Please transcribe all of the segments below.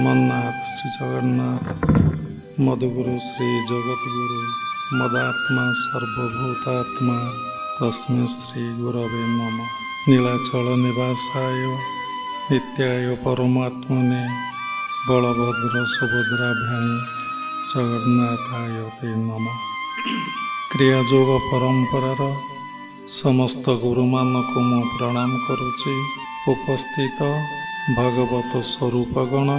जगन्नाथ श्री जगन्नाथ मधुगुरु श्री जगद्गुरु मदात्मा सर्वभूतात्मा तस्मै श्री गुरवे नमः। नीलाचल निवासाय नित्याय परमात्मने बलभद्र सुभद्राभ्यां जगन्नाथाय ते नमः। क्रियायोग परंपरार समस्त गुरुमानक मु प्रणाम करुछि। उपस्थित भागवत स्वरूपगण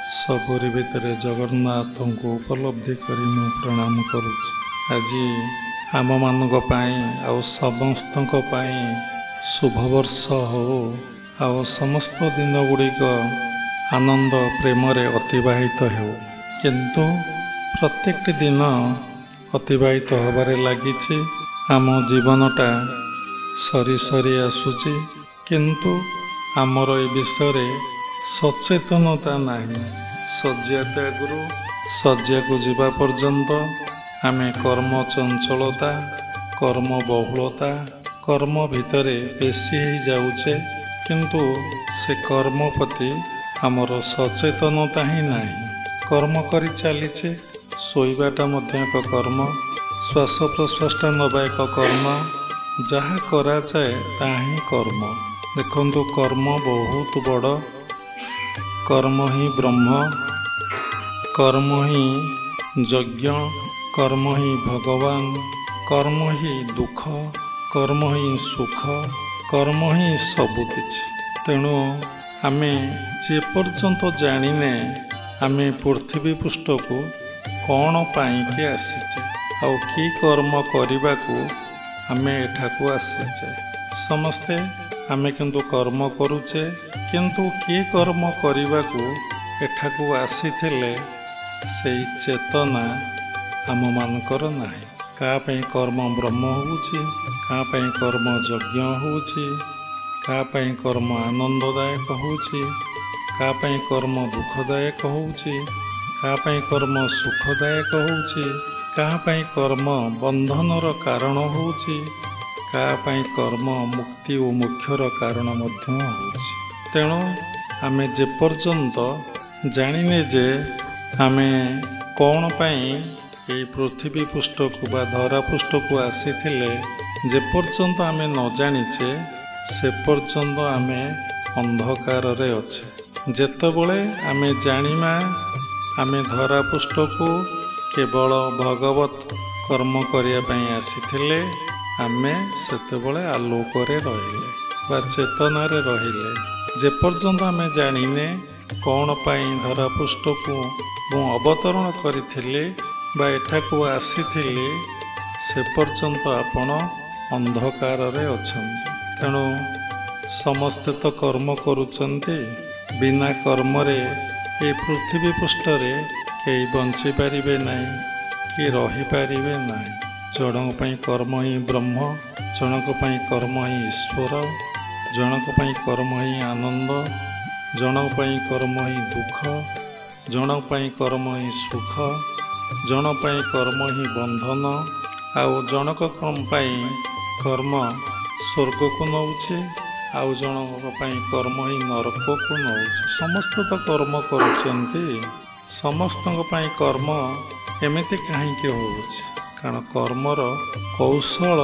सबरी भितर जगन्नाथ को उपलब्धि करी मु प्रणाम करुछि। आज आम मानक पाई आउ समस्तक पाई शुभ वर्ष हो आउ समस्त दिन गुड़िक आनंद प्रेम अतिवाहित हो। किंतु प्रत्येक दिन अतिवाहित होबारे लागिछि। आम जीवनटा सरी सरी आसुछि किंतु आमर ए विषय सचेतनता नहीं। शଯ୍ୟା त्यागरू शଯ୍ୟା को जीवा पर्यंत आमे कर्म चंचलता कर्म बहुलता कर्म भितर बेसी ही जाऊचे किंतु से कर्म प्रति आमर सचेतनता ही नहीं। कर्म करी चलीचे शोइबाटा मध्य एक कर्म, श्वास प्रश्वासटा नवा एक कर्म, जहाँ करा जाए ता ही कर्म। देखंतु कर्म बहुत बड़, कर्म ही ब्रह्म, कर्म ही यज्ञ, कर्म ही भगवान, कर्म ही दुख, कर्म ही सुख, कर्म ही सबकिछि। तेणु आमे जे पर्यंत जानिने आमे पृथ्वी पृष्ठ को कौन पाइके आसीचे आउ कि कर्म करने को आमे एठाकू आसीचे। समस्ते आमे किंतु कर्म करुचे किंतु कि कर्म करने को एठाकू आसीथिले सेई चेतना आम मानकर नाही। कापई कर्म ब्रह्म होउछि, कापई कर्म यज्ञ होउछि, कापई कर्म आनंददायक होउछि, कापई कर्म दुखदायक होउछि, कापई कर्म सुखदायक होउछि, कापई कर्म बंधनर कारण होउछि, कापई कर्म मुक्ति और मोक्षर कारण मध्य होउछि। तेणु आमे जे पर्यंत जानिने जे आमे कौन पाई ये पृथ्वी पृष्ठ को बा धरा पृष्ठ को आसीथिले जे पर्यंत आमे न जानिचे से पर्यंत आमे अंधकार रे अच्छे। जेतेबेले आमे जानिमा आमे धरा पृष्ठ को केवल भगवत कर्म करिया पई आसीथिले आमे सेतेबेले आलोक रे रहिले बा चेतना रे रहिले। जे पर्यंत आमे जानिने कौन पाई धरा पृष्ठ को मु अवतरण करिथिले बा एठाकू आसीथिले से पर्यंत आपण अंधकार रे अछंती। तेणु समस्ते तो कर्म करुचंती, बिना कर्म रे ए पृथ्वी पृष्ठ रे केई बंची पारिबे नहीं कि रही पारिबे नहीं। जनक पई कर्म ही ब्रह्म, जनक पई कर्म ही ईश्वर, जनक पई कर्म ही आनंद, जनक पई कर्म ही दुख, जनक पई कर्म ही सुख, जन पई कर्म ही बंधन, आउ जनक कर्म स्वर्ग को नौचे, आउ जनक पई कर्म ही नरक को नौचे। समस्त तो कर्म करुचंती, समस्तक पई कर्म एमिति काहींके होउछि कारण कर्मर कौशल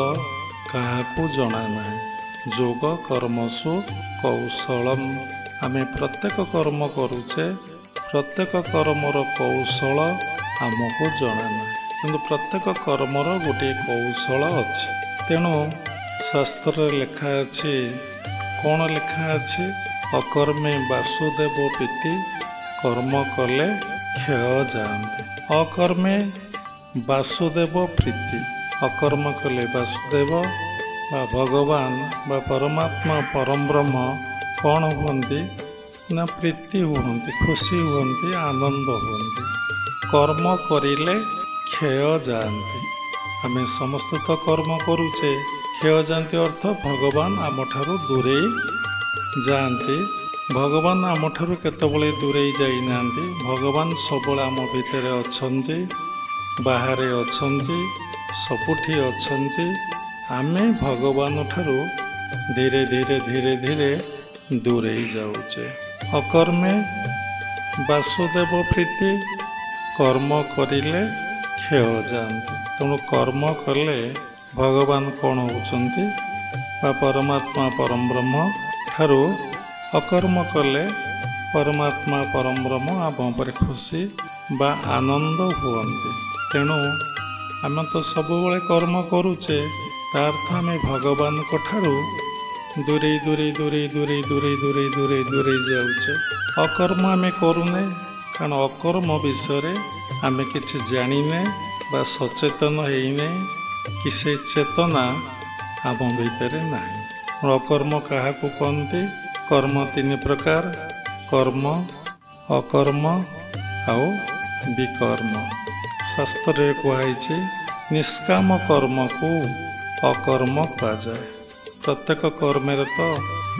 काहाकू जଣା नाही। जोग कर्मसु कौशलम। आमे प्रत्येक कर्म करुचे, प्रत्येक कर्मर कौशल आमको जଣା ना किंतु प्रत्येक कर्मर गोटे कौशल अच्छे। तेणु शास्त्र लिखा अच्छे, कौन लिखा अच्छे? अकर्मे वासुदेव प्रीति, कर्म कले क्षय जाते। अकर्मे वासुदेव प्रीति, अकर्म कले वासुदेव बा भगवान बा परमात्मा परम ब्रह्म कौन हुंती ना प्रीति हुंती, खुशी हुंती, आनंद हुंती। कर्म करिले क्षय जाती। आमे समस्त तो कर्म करुचे, क्षय जाती अर्थ भगवान आम ठारू दूरे जाती। भगवान आम ठारू केतेबेले दूरे जाई नांती। भगवान सबले आम भितर अछंती, बाहरे अछंती, सबुठी अछंती। आमे भगवान ठारू धीरे धीरे धीरे धीरे दूरे जाऊचे। अकर्मे ବାସୁଦେବ ପ୍ରୀତି କର୍ମ କରିଲେ କ୍ଷୟ ଯାଆନ୍ତି। ତେଣୁ କର୍ମ କଲେ ଭଗବାନ କ'ଣ ହେଉଛନ୍ତି ବା ପରମାତ୍ମା ପରମବ୍ରହ୍ମ ଠାରୁ ଅକର୍ମ କଲେ ପରମାତ୍ମା ପରମବ୍ରହ୍ମ ଆମ ଉପରେ ଖୁସି ବା ଆନନ୍ଦ ହୁଅନ୍ତି। ତେଣୁ ଆମେ ତ ସବୁବେଳେ କର୍ମ କରୁଛେ, ତା ଅର୍ଥ ଆମେ ଭଗବାନଙ୍କ ଠାରୁ ଦୂରେଇ ଦୂରେଇ ଦୂରେଇ ଦୂରେଇ ଦୂରେଇ ଦୂରେଇ ଦୂରେଇ ଦୂରେଇ ଯାଉଛେ। ଅକର୍ମ ଆମେ କରୁନେ, କାରଣ ଅକର୍ମ ବିଷୟରେ ଆମେ କିଛି ଜାଣିନେ ବା ସଚେତନ ହେଇନେ, କି ସେ ଚେତନା ଆମ ଭିତରେ ନାହିଁ। ଅକର୍ମ କାହାକୁ କହନ୍ତି? କର୍ମ ତିନି ପ୍ରକାର, କର୍ମ, ଅକର୍ମ ଆଉ ବିକର୍ମ। ଶାସ୍ତ୍ରରେ କୁହାଯାଇଛି ନିଷ୍କାମ କର୍ମକୁ ଅକର୍ମ କୁହାଯାଏ। ପ୍ରତ୍ୟେକ କର୍ମରେ ତ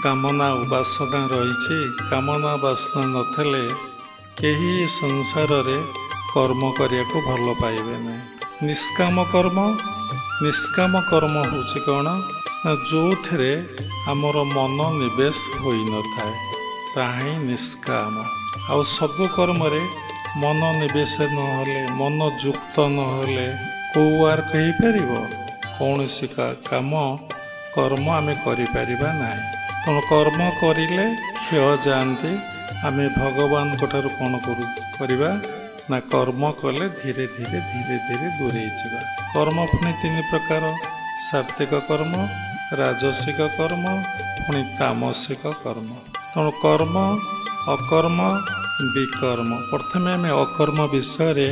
କାମନା ଓ ବାସନା ରହିଛି। କାମନା ବାସନା ନଥିଲେ କେହି ସଂସାରରେ କର୍ମ କରିବାକୁ ଭଲ ପାଇବେ ନାହିଁ। ନିଷ୍କାମ କର୍ମ ହେଉଛି କ'ଣ? ନା ଯେଉଁଥିରେ ଆମର ମନ ନିବେଶ ହୋଇନଥାଏ, ତାହା ହିଁ ନିଷ୍କାମ। ଆଉ ସବୁ କର୍ମରେ ମନ ନିବେଶ ନହେଲେ, ମନ ଯୁକ୍ତ ନହେଲେ କେଉଁ ୱାର୍କ ହେଇପାରିବ? କୌଣସି କର୍ମ ଆମେ କରିପାରିବା ନାହିଁ। ତେଣୁ କର୍ମ କରିଲେ କ୍ଷୟ ଯାଆନ୍ତି। ଆମେ ଭଗବାନଙ୍କ ଠାରୁ କ'ଣ କରିବା? ନା କର୍ମ କଲେ ଧୀରେ ଧୀରେ ଧୀରେ ଧୀରେ ଦୂରେଇ ଯିବା। କର୍ମ ପୁଣି ତିନି ପ୍ରକାର, ସାତ୍ତ୍ୱିକ କର୍ମ, ରାଜସିକ କର୍ମ, ପୁଣି ତାମସିକ କର୍ମ। ତେଣୁ କର୍ମ, ଅକର୍ମ, ବିକର୍ମ। ପ୍ରଥମେ ଆମେ ଅକର୍ମ ବିଷୟରେ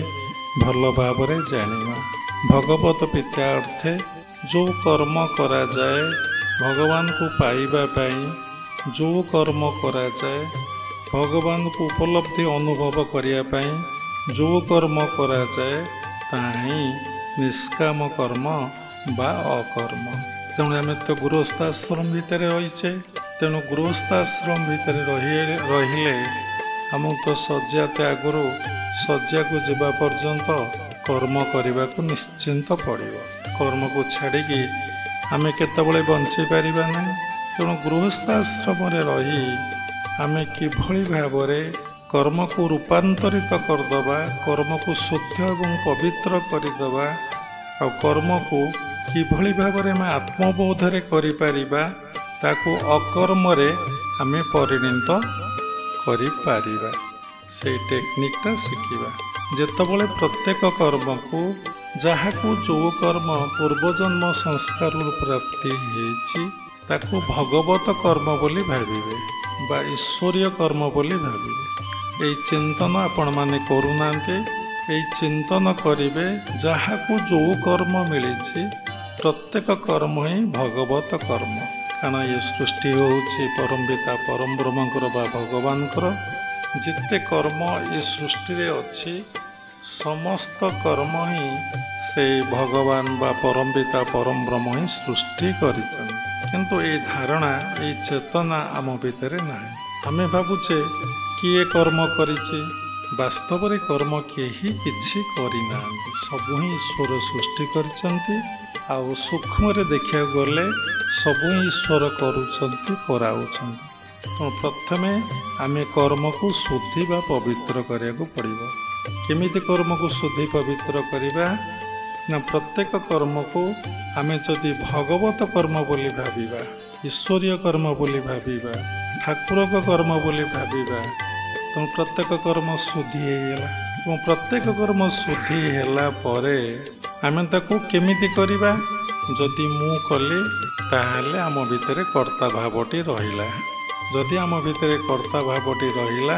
ଭଲ ଭାବରେ ଜାଣିବା। ଭଗବତ ପ୍ରୀତ୍ୟା ଅର୍ଥେ ଯେଉଁ କର୍ମ କରାଯାଏ, ଭଗବାନଙ୍କୁ ପାଇବା ପାଇଁ ଯେଉଁ କର୍ମ କରାଯାଏ, ଭଗବାନଙ୍କୁ ଉପଲବ୍ଧି ଅନୁଭବ କରିବା ପାଇଁ ଯେଉଁ କର୍ମ କରାଯାଏ, ତାହା ହିଁ ନିଷ୍କାମ କର୍ମ ବା ଅକର୍ମ। ତେଣୁ ଆମେ ତ ଗୃହସ୍ଥାଶ୍ରମ ଭିତରେ ରହିଛେ। ତେଣୁ ଗୃହସ୍ଥାଶ୍ରମ ଭିତରେ ରହିଲେ ଆମକୁ ତ ଶଯ୍ୟା ତ୍ୟାଗରୁ ଶଯ୍ୟାକୁ ଯିବା ପର୍ଯ୍ୟନ୍ତ କର୍ମ କରିବାକୁ ନିଶ୍ଚିନ୍ତ ପଡ଼ିବ। କର୍ମକୁ ଛାଡ଼ିକି ଆମେ କେତେବେଳେ ବଞ୍ଚିପାରିବା ନାହିଁ। ତେଣୁ ଗୃହସ୍ଥାଶ୍ରମରେ ରହି ଆମେ କିଭଳି ଭାବରେ କର୍ମକୁ ରୂପାନ୍ତରିତ କରିଦେବା, କର୍ମକୁ ଶୁଦ୍ଧ ଏବଂ ପବିତ୍ର କରିଦେବା, ଆଉ କର୍ମକୁ କିଭଳି ଭାବରେ ଆମେ ଆତ୍ମବୋଧରେ କରିପାରିବା, ତାକୁ ଅକର୍ମରେ ଆମେ ପରିଣତ କରିପାରିବା। ସେଇ ଟେକ୍ନିକଟା ଶିଖିବା। ଯେତେବେଳେ ପ୍ରତ୍ୟେକ କର୍ମକୁ, ଯାହାକୁ ଯେଉଁ କର୍ମ ପୂର୍ବଜନ୍ମ ସଂସ୍କାରରୁ ପ୍ରାପ୍ତି ହେଇଛି, ତାକୁ ଭଗବତ କର୍ମ ବୋଲି ଭାବିବେ ବା ଈଶ୍ୱରୀୟ କର୍ମ ବୋଲି ଭାବିବେ। ଏଇ ଚିନ୍ତନ ଆପଣମାନେ କରୁନାହାନ୍ତି। ଏଇ ଚିନ୍ତନ କରିବେ, ଯାହାକୁ ଯେଉଁ କର୍ମ ମିଳିଛି ପ୍ରତ୍ୟେକ କର୍ମ ହିଁ ଭଗବତ କର୍ମ। କାରଣ ଏ ସୃଷ୍ଟି ହେଉଛି ପରମପିତା ପରମବ୍ରହ୍ମଙ୍କର ବା ଭଗବାନଙ୍କର। ଯେତେ କର୍ମ ଏ ସୃଷ୍ଟିରେ ଅଛି, ସମସ୍ତ କର୍ମ ହିଁ ସେଇ ଭଗବାନ ବା ପରମପିତା ପରମବ୍ରହ୍ମ ହିଁ ସୃଷ୍ଟି କରିଛନ୍ତି। କିନ୍ତୁ ଏଇ ଧାରଣା, ଏଇ ଚେତନା ଆମ ଭିତରେ ନାହିଁ। ଆମେ ଭାବୁଛେ କିଏ କର୍ମ କରିଛି? ବାସ୍ତବରେ କର୍ମ କେହି କିଛି କରିନାହାନ୍ତି। ସବୁ ହିଁ ଈଶ୍ୱର ସୃଷ୍ଟି କରିଛନ୍ତି। ଆଉ ସୂକ୍ଷ୍ମରେ ଦେଖିବାକୁ ଗଲେ ସବୁ ହିଁ ଈଶ୍ୱର କରୁଛନ୍ତି, କରାଉଛନ୍ତି। ତେଣୁ ପ୍ରଥମେ ଆମେ କର୍ମକୁ ଶୁଦ୍ଧି ବା ପବିତ୍ର କରିବାକୁ ପଡ଼ିବ। କେମିତି କର୍ମକୁ ଶୁଦ୍ଧି ପବିତ୍ର କରିବା? ନା ପ୍ରତ୍ୟେକ କର୍ମକୁ ଆମେ ଯଦି ଭଗବତ କର୍ମ ବୋଲି ଭାବିବା, ଈଶ୍ୱରୀୟ କର୍ମ ବୋଲି ଭାବିବା, ଠାକୁରଙ୍କ କର୍ମ ବୋଲି ଭାବିବା, ତେଣୁ ପ୍ରତ୍ୟେକ କର୍ମ ଶୁଦ୍ଧି ହେଇଗଲା। ଏବଂ ପ୍ରତ୍ୟେକ କର୍ମ ଶୁଦ୍ଧି ହେଲା ପରେ ଆମେ ତାକୁ କେମିତି କରିବା? ଯଦି ମୁଁ କଲି, ତାହେଲେ ଆମ ଭିତରେ କର୍ତ୍ତା ଭାବଟି ରହିଲା। ଯଦି ଆମ ଭିତରେ କର୍ତ୍ତା ଭାବଟି ରହିଲା,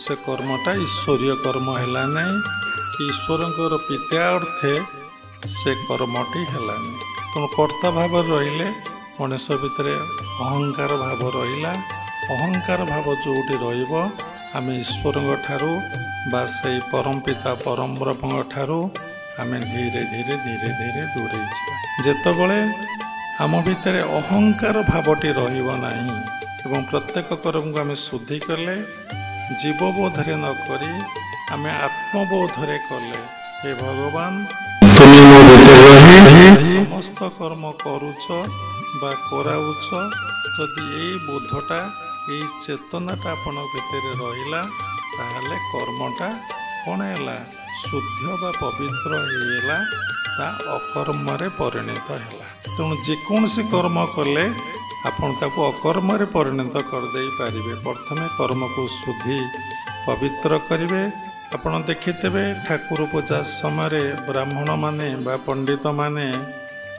ସେ କର୍ମଟା ଈଶ୍ୱରୀୟ କର୍ମ ହେଲା ନାହିଁ, କି ଈଶ୍ୱରଙ୍କର ପ୍ରୀତ୍ୟା ଅର୍ଥେ ସେ କର୍ମଟି ହେଲାନି। ତେଣୁ କର୍ତ୍ତା ଭାବ ରହିଲେ ମଣିଷ ଭିତରେ ଅହଙ୍କାର ଭାବ ରହିଲା। ଅହଙ୍କାର ଭାବ ଯେଉଁଠି ରହିବ, ଆମେ ଈଶ୍ୱରଙ୍କ ଠାରୁ ବା ସେଇ ପରମପିତା ପରମବ୍ରହ୍ମଙ୍କ ଠାରୁ ଆମେ ଧୀରେ ଧୀରେ ଧୀରେ ଧୀରେ ଦୂରେଇ ଯିବା। ଯେତେବେଳେ ଆମ ଭିତରେ ଅହଙ୍କାର ଭାବଟି ରହିବ ନାହିଁ ଏବଂ ପ୍ରତ୍ୟେକ କର୍ମକୁ ଆମେ ଶୁଦ୍ଧି କଲେ, ଜୀବବୋଧରେ ନ କରି ଆମେ ଆତ୍ମବୋଧରେ କଲେ, ହେ ଭଗବାନ ତୁମେ ମୋ ଭିତରେ ରହି ସମସ୍ତ କର୍ମ କରୁଛ ବା କରାଉଛ, ଯଦି ଏଇ ବୋଧଟା, ଏଇ ଚେତନାଟା ଆପଣଙ୍କ ଭିତରେ ରହିଲା, ତାହେଲେ କର୍ମଟା କ'ଣ ହେଲା? ଶୁଦ୍ଧ ବା ପବିତ୍ର ହେଇଗଲା, ବା ଅକର୍ମରେ ପରିଣତ ହେଲା। ତେଣୁ ଯେକୌଣସି କର୍ମ କଲେ ଆପଣ ତାକୁ ଅକର୍ମରେ ପରିଣତ କରିଦେଇ ପାରିବେ। ପ୍ରଥମେ କର୍ମକୁ ଶୁଦ୍ଧି ପବିତ୍ର କରିବେ। ଆପଣ ଦେଖିଥିବେ ଠାକୁର ପୂଜା ସମୟରେ ବ୍ରାହ୍ମଣମାନେ ବା ପଣ୍ଡିତମାନେ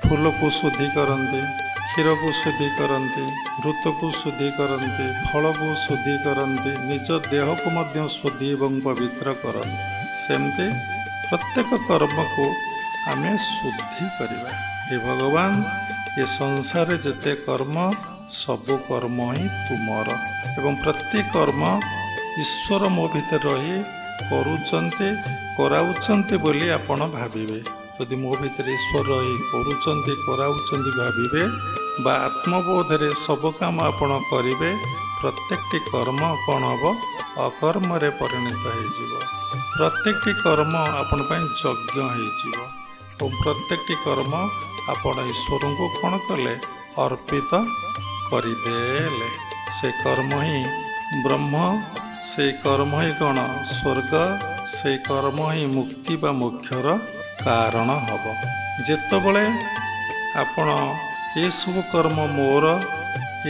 ଫୁଲକୁ ଶୁଦ୍ଧି କରନ୍ତି, କ୍ଷୀରକୁ ଶୁଦ୍ଧି କରନ୍ତି, ଘୃତକୁ ଶୁଦ୍ଧି କରନ୍ତି, ଫଳକୁ ଶୁଦ୍ଧି କରନ୍ତି, ନିଜ ଦେହକୁ ମଧ୍ୟ ଶୁଦ୍ଧି ଏବଂ ପବିତ୍ର କରନ୍ତି। ସେମିତି ପ୍ରତ୍ୟେକ କର୍ମକୁ ଆମେ ଶୁଦ୍ଧି କରିବା। ହେ ଭଗବାନ, ଏ ସଂସାରରେ ଯେତେ କର୍ମ ସବୁ କର୍ମ ହିଁ ତୁମର, ଏବଂ ପ୍ରତି କର୍ମ ଈଶ୍ୱର ମୋ ଭିତରେ ରହି କରୁଛନ୍ତି, କରାଉଛନ୍ତି ବୋଲି ଆପଣ ଭାବିବେ। ଯଦି ମୋ ଭିତରେ ଈଶ୍ୱର ରହି କରୁଛନ୍ତି, କରାଉଛନ୍ତି ଭାବିବେ, ବା ଆତ୍ମବୋଧରେ ସବୁ କାମ ଆପଣ କରିବେ, ପ୍ରତ୍ୟେକଟି କର୍ମ କ'ଣ ହେବ? ଅକର୍ମରେ ପରିଣତ ହେଇଯିବ। ପ୍ରତ୍ୟେକଟି କର୍ମ ଆପଣ ପାଇଁ ଯଜ୍ଞ ହେଇଯିବ, ଏବଂ ପ୍ରତ୍ୟେକଟି କର୍ମ ଆପଣ ଈଶ୍ୱରଙ୍କୁ କ'ଣ କଲେ? ଅର୍ପିତ କରିଦେଲେ। ସେ କର୍ମ ହିଁ ବ୍ରହ୍ମ, ସେଇ କର୍ମ ହିଁ କ'ଣ? ସ୍ୱର୍ଗ। ସେଇ କର୍ମ ହିଁ ମୁକ୍ତି ବା ମୋକ୍ଷର କାରଣ ହେବ। ଯେତେବେଳେ ଆପଣ ଏସବୁ କର୍ମ ମୋର,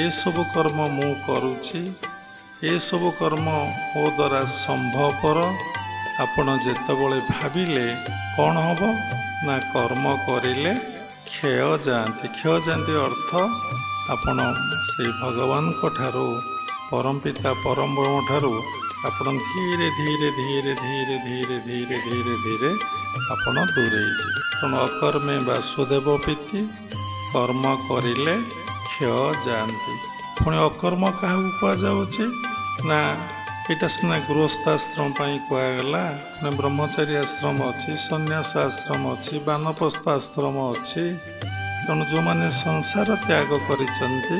ଏସବୁ କର୍ମ ମୁଁ କରୁଛି, ଏସବୁ କର୍ମ ମୋ ଦ୍ୱାରା ସମ୍ଭବପର ଆପଣ ଯେତେବେଳେ ଭାବିଲେ, କ'ଣ ହେବ ନା କର୍ମ କରିଲେ କ୍ଷୟ ଯାଆନ୍ତି। କ୍ଷୟ ଯାଆନ୍ତି ଅର୍ଥ ଆପଣ ସେଇ ଭଗବାନଙ୍କ ଠାରୁ, ପରମପିତା ପରମ ବ୍ରହ୍ମ ଠାରୁ ଆପଣ ଧୀରେ ଧୀରେ ଧୀରେ ଧୀରେ ଧୀରେ ଧୀରେ ଧୀରେ ଧୀରେ ଆପଣ ଦୂରେଇ ଯିବେ। ତେଣୁ ଅକର୍ମେ ବାସୁଦେବ ପ୍ରୀତି, କର୍ମ କରିଲେ କ୍ଷୟ ଯାଆନ୍ତି। ପୁଣି ଅକର୍ମ କାହାକୁ କୁହାଯାଉଛି ନା, ଏଇଟା ସିନା ଗୃହସ୍ଥାଶ୍ରମ ପାଇଁ କୁହାଗଲା, ପୁଣି ବ୍ରହ୍ମଚାରୀ ଆଶ୍ରମ ଅଛି, ସନ୍ନ୍ୟାସ ଆଶ୍ରମ ଅଛି, ବାନପ୍ରସ୍ଥ ଆଶ୍ରମ ଅଛି। ତେଣୁ ଯେଉଁମାନେ ସଂସାର ତ୍ୟାଗ କରିଛନ୍ତି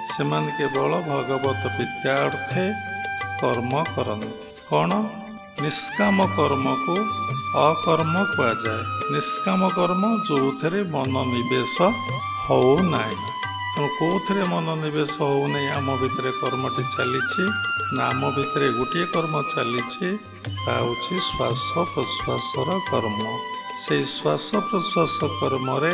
ସେମାନେ କେବଳ ଭଗବତ ବିଦ୍ୟାର୍ଥେ କର୍ମ କରନ୍ତି। କ'ଣ? ନିଷ୍କାମ କର୍ମକୁ ଅକର୍ମ କୁହାଯାଏ। ନିଷ୍କାମ କର୍ମ ଯେଉଁଥିରେ ମନୋନିବେଶ ହେଉନାହିଁ। ତେଣୁ କେଉଁଥିରେ ମନୋନିବେଶ ହେଉନାହିଁ ଆମ ଭିତରେ କର୍ମଟି ଚାଲିଛି ନା, ଆମ ଭିତରେ ଗୋଟିଏ କର୍ମ ଚାଲିଛି, ତାହା ହେଉଛି ଶ୍ୱାସ ପ୍ରଶ୍ୱାସର କର୍ମ। ସେଇ ଶ୍ୱାସ ପ୍ରଶ୍ୱାସ କର୍ମରେ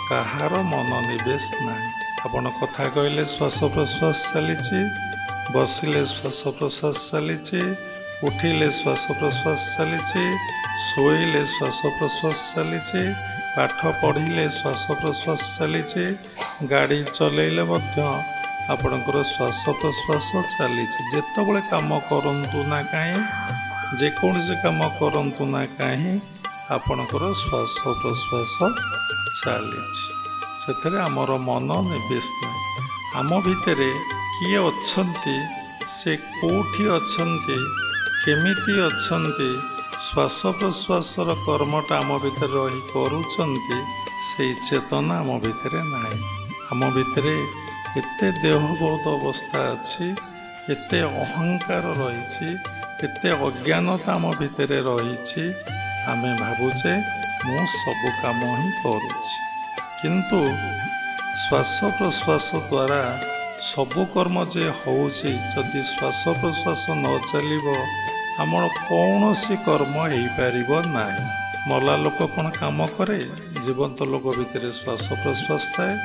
କାହାର ମନୋନିବେଶ ନାହିଁ। ଆପଣ କଥା କହିଲେ ଶ୍ୱାସ ପ୍ରଶ୍ୱାସ ଚାଲିଛି, ବସିଲେ ଶ୍ୱାସ ପ୍ରଶ୍ୱାସ ଚାଲିଛି, ଉଠିଲେ ଶ୍ୱାସ ପ୍ରଶ୍ୱାସ ଚାଲିଛି, ଶୋଇଲେ ଶ୍ୱାସ ପ୍ରଶ୍ୱାସ ଚାଲିଛି, ପାଠ ପଢ଼ିଲେ ଶ୍ୱାସ ପ୍ରଶ୍ୱାସ ଚାଲିଛି, ଗାଡ଼ି ଚଲେଇଲେ ମଧ୍ୟ ଆପଣଙ୍କର ଶ୍ୱାସ ପ୍ରଶ୍ୱାସ ଚାଲିଛି। ଯେତେବେଳେ କାମ କରନ୍ତୁ ନା କାହିଁ, ଯେକୌଣସି କାମ କରନ୍ତୁ ନା କାହିଁ, ଆପଣଙ୍କର ଶ୍ୱାସ ପ୍ରଶ୍ୱାସ ଚାଲିଛି। ସେଥିରେ ଆମର ମନ ନିବେଶ ନାହିଁ। ଆମ ଭିତରେ କିଏ ଅଛନ୍ତି, ସେ କେଉଁଠି ଅଛନ୍ତି, କେମିତି ଅଛନ୍ତି, ଶ୍ୱାସ ପ୍ରଶ୍ୱାସର କର୍ମଟା ଆମ ଭିତରେ ରହି କରୁଛନ୍ତି, ସେଇ ଚେତନା ଆମ ଭିତରେ ନାହିଁ। ଆମ ଭିତରେ ଏତେ ଦେହବୋଧ ଅବସ୍ଥା ଅଛି, ଏତେ ଅହଙ୍କାର ରହିଛି, ଏତେ ଅଜ୍ଞାନତା ଆମ ଭିତରେ ରହିଛି, ଆମେ ଭାବୁଛେ ମୁଁ ସବୁ କାମ ହିଁ କରୁଛି। କିନ୍ତୁ ଶ୍ୱାସ ପ୍ରଶ୍ୱାସ ଦ୍ୱାରା ସବୁ କର୍ମ ଯେ ହେଉଛି, ଯଦି ଶ୍ୱାସ ପ୍ରଶ୍ୱାସ ନ ଚାଲିବ ଆମର କୌଣସି କର୍ମ ହେଇପାରିବ ନାହିଁ। ମଲା ଲୋକ କ'ଣ କାମ କରେ? ଜୀବନ୍ତ ଲୋକ ଭିତରେ ଶ୍ୱାସ ପ୍ରଶ୍ୱାସ ଥାଏ,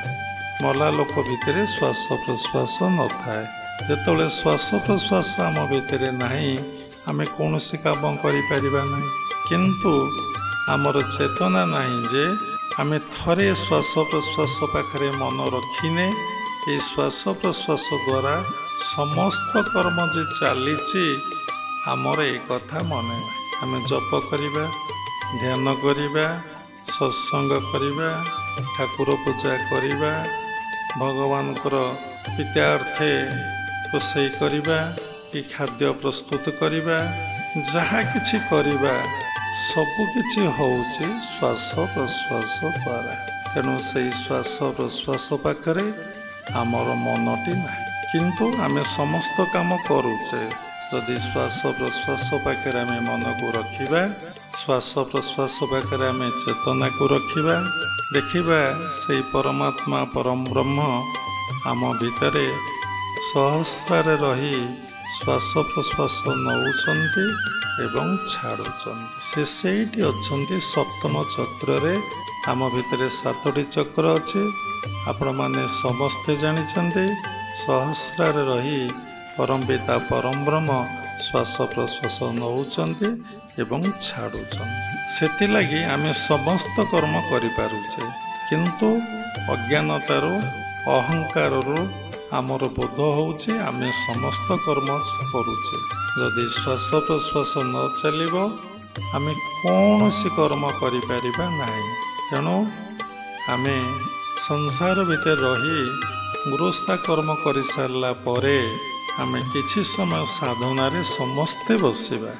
ମଲା ଲୋକ ଭିତରେ ଶ୍ୱାସ ପ୍ରଶ୍ୱାସ ନଥାଏ। ଯେତେବେଳେ ଶ୍ୱାସ ପ୍ରଶ୍ୱାସ ଆମ ଭିତରେ ନାହିଁ, ଆମେ କୌଣସି କାମ କରିପାରିବା ନାହିଁ। କିନ୍ତୁ ଆମର ଚେତନା ନାହିଁ ଯେ ଆମେ ଥରେ ଶ୍ୱାସ ପ୍ରଶ୍ୱାସ ପାଖରେ ମନ ରଖିନେ, এই ଶ୍ୱାସ ପ୍ରଶ୍ୱାସ ଦ୍ୱାରା ସମସ୍ତ କର୍ମ ଯେ ଚାଲିଛି, ଆମର ଏ କଥା ମନେ ନାହିଁ। ଆମେ ଜପ କରିବା, ଧ୍ୟାନ କରିବା, ସତ୍ସଙ୍ଗ କରିବା, ଠାକୁର ପୂଜା କରିବା, ଭଗବାନଙ୍କର ପ୍ରୀତ୍ୟାର୍ଥେ ରୋଷେଇ କରିବା, କି ଖାଦ୍ୟ ପ୍ରସ୍ତୁତ କରିବା, ଯାହା କିଛି କରିବା, ସବୁକିଛି ହେଉଛି ଶ୍ୱାସ ପ୍ରଶ୍ୱାସ ଦ୍ୱାରା। ତେଣୁ ସେଇ ଶ୍ୱାସ ପ୍ରଶ୍ୱାସ ପାଖରେ ଆମର ମନଟି ନାହିଁ। କିନ୍ତୁ ଆମେ ସମସ୍ତ କାମ କରୁଛେ। ଯଦି ଶ୍ୱାସ ପ୍ରଶ୍ୱାସ ପାଖରେ ଆମେ ମନକୁ ରଖିବା, ଶ୍ୱାସ ପ୍ରଶ୍ୱାସ ପାଖରେ ଆମେ ଚେତନାକୁ ରଖିବା, ଦେଖିବା ସେଇ ପରମାତ୍ମା ପରମ ବ୍ରହ୍ମ ଆମ ଭିତରେ ସହସ୍ରାରେ ରହି ଶ୍ୱାସ ପ୍ରଶ୍ୱାସ ନେଉଛନ୍ତି ଏବଂ ଛାଡ଼ୁଛନ୍ତି। ସେ ସେଇଠି ଅଛନ୍ତି ସପ୍ତମ ଚକ୍ରରେ। ଆମ ଭିତରେ 7ଟି ଚକ୍ର ଅଛି। ଆପଣମାନେ ସମସ୍ତେ ଜାଣିଛନ୍ତି ସହସ୍ରାରେ ରହି ପରମପିତା ପରମବ୍ରହ୍ମ ଶ୍ୱାସ ପ୍ରଶ୍ୱାସ ନେଉଛନ୍ତି ଏବଂ ଛାଡ଼ୁଛନ୍ତି। ସେଥିଲାଗି ଆମେ ସମସ୍ତ କର୍ମ କରିପାରୁଛେ, କିନ୍ତୁ ଅଜ୍ଞାନତାରୁ ଅହଙ୍କାରରୁ ଆମର ବୋଧ ହେଉଛି ଆମେ ସମସ୍ତ କର୍ମ କରୁଛେ। ଯଦି ଶ୍ୱାସ ପ୍ରଶ୍ୱାସ ନ ଚାଲିବ ଆମେ କୌଣସି କର୍ମ କରିପାରିବା ନାହିଁ। ତେଣୁ ଆମେ ସଂସାର ଭିତରେ ରହି ଗୃହସ୍ଥ କର୍ମ କରିସାରିଲା ପରେ ଆମେ କିଛି ସମୟ ସାଧନାରେ ସମସ୍ତେ ବସିବା।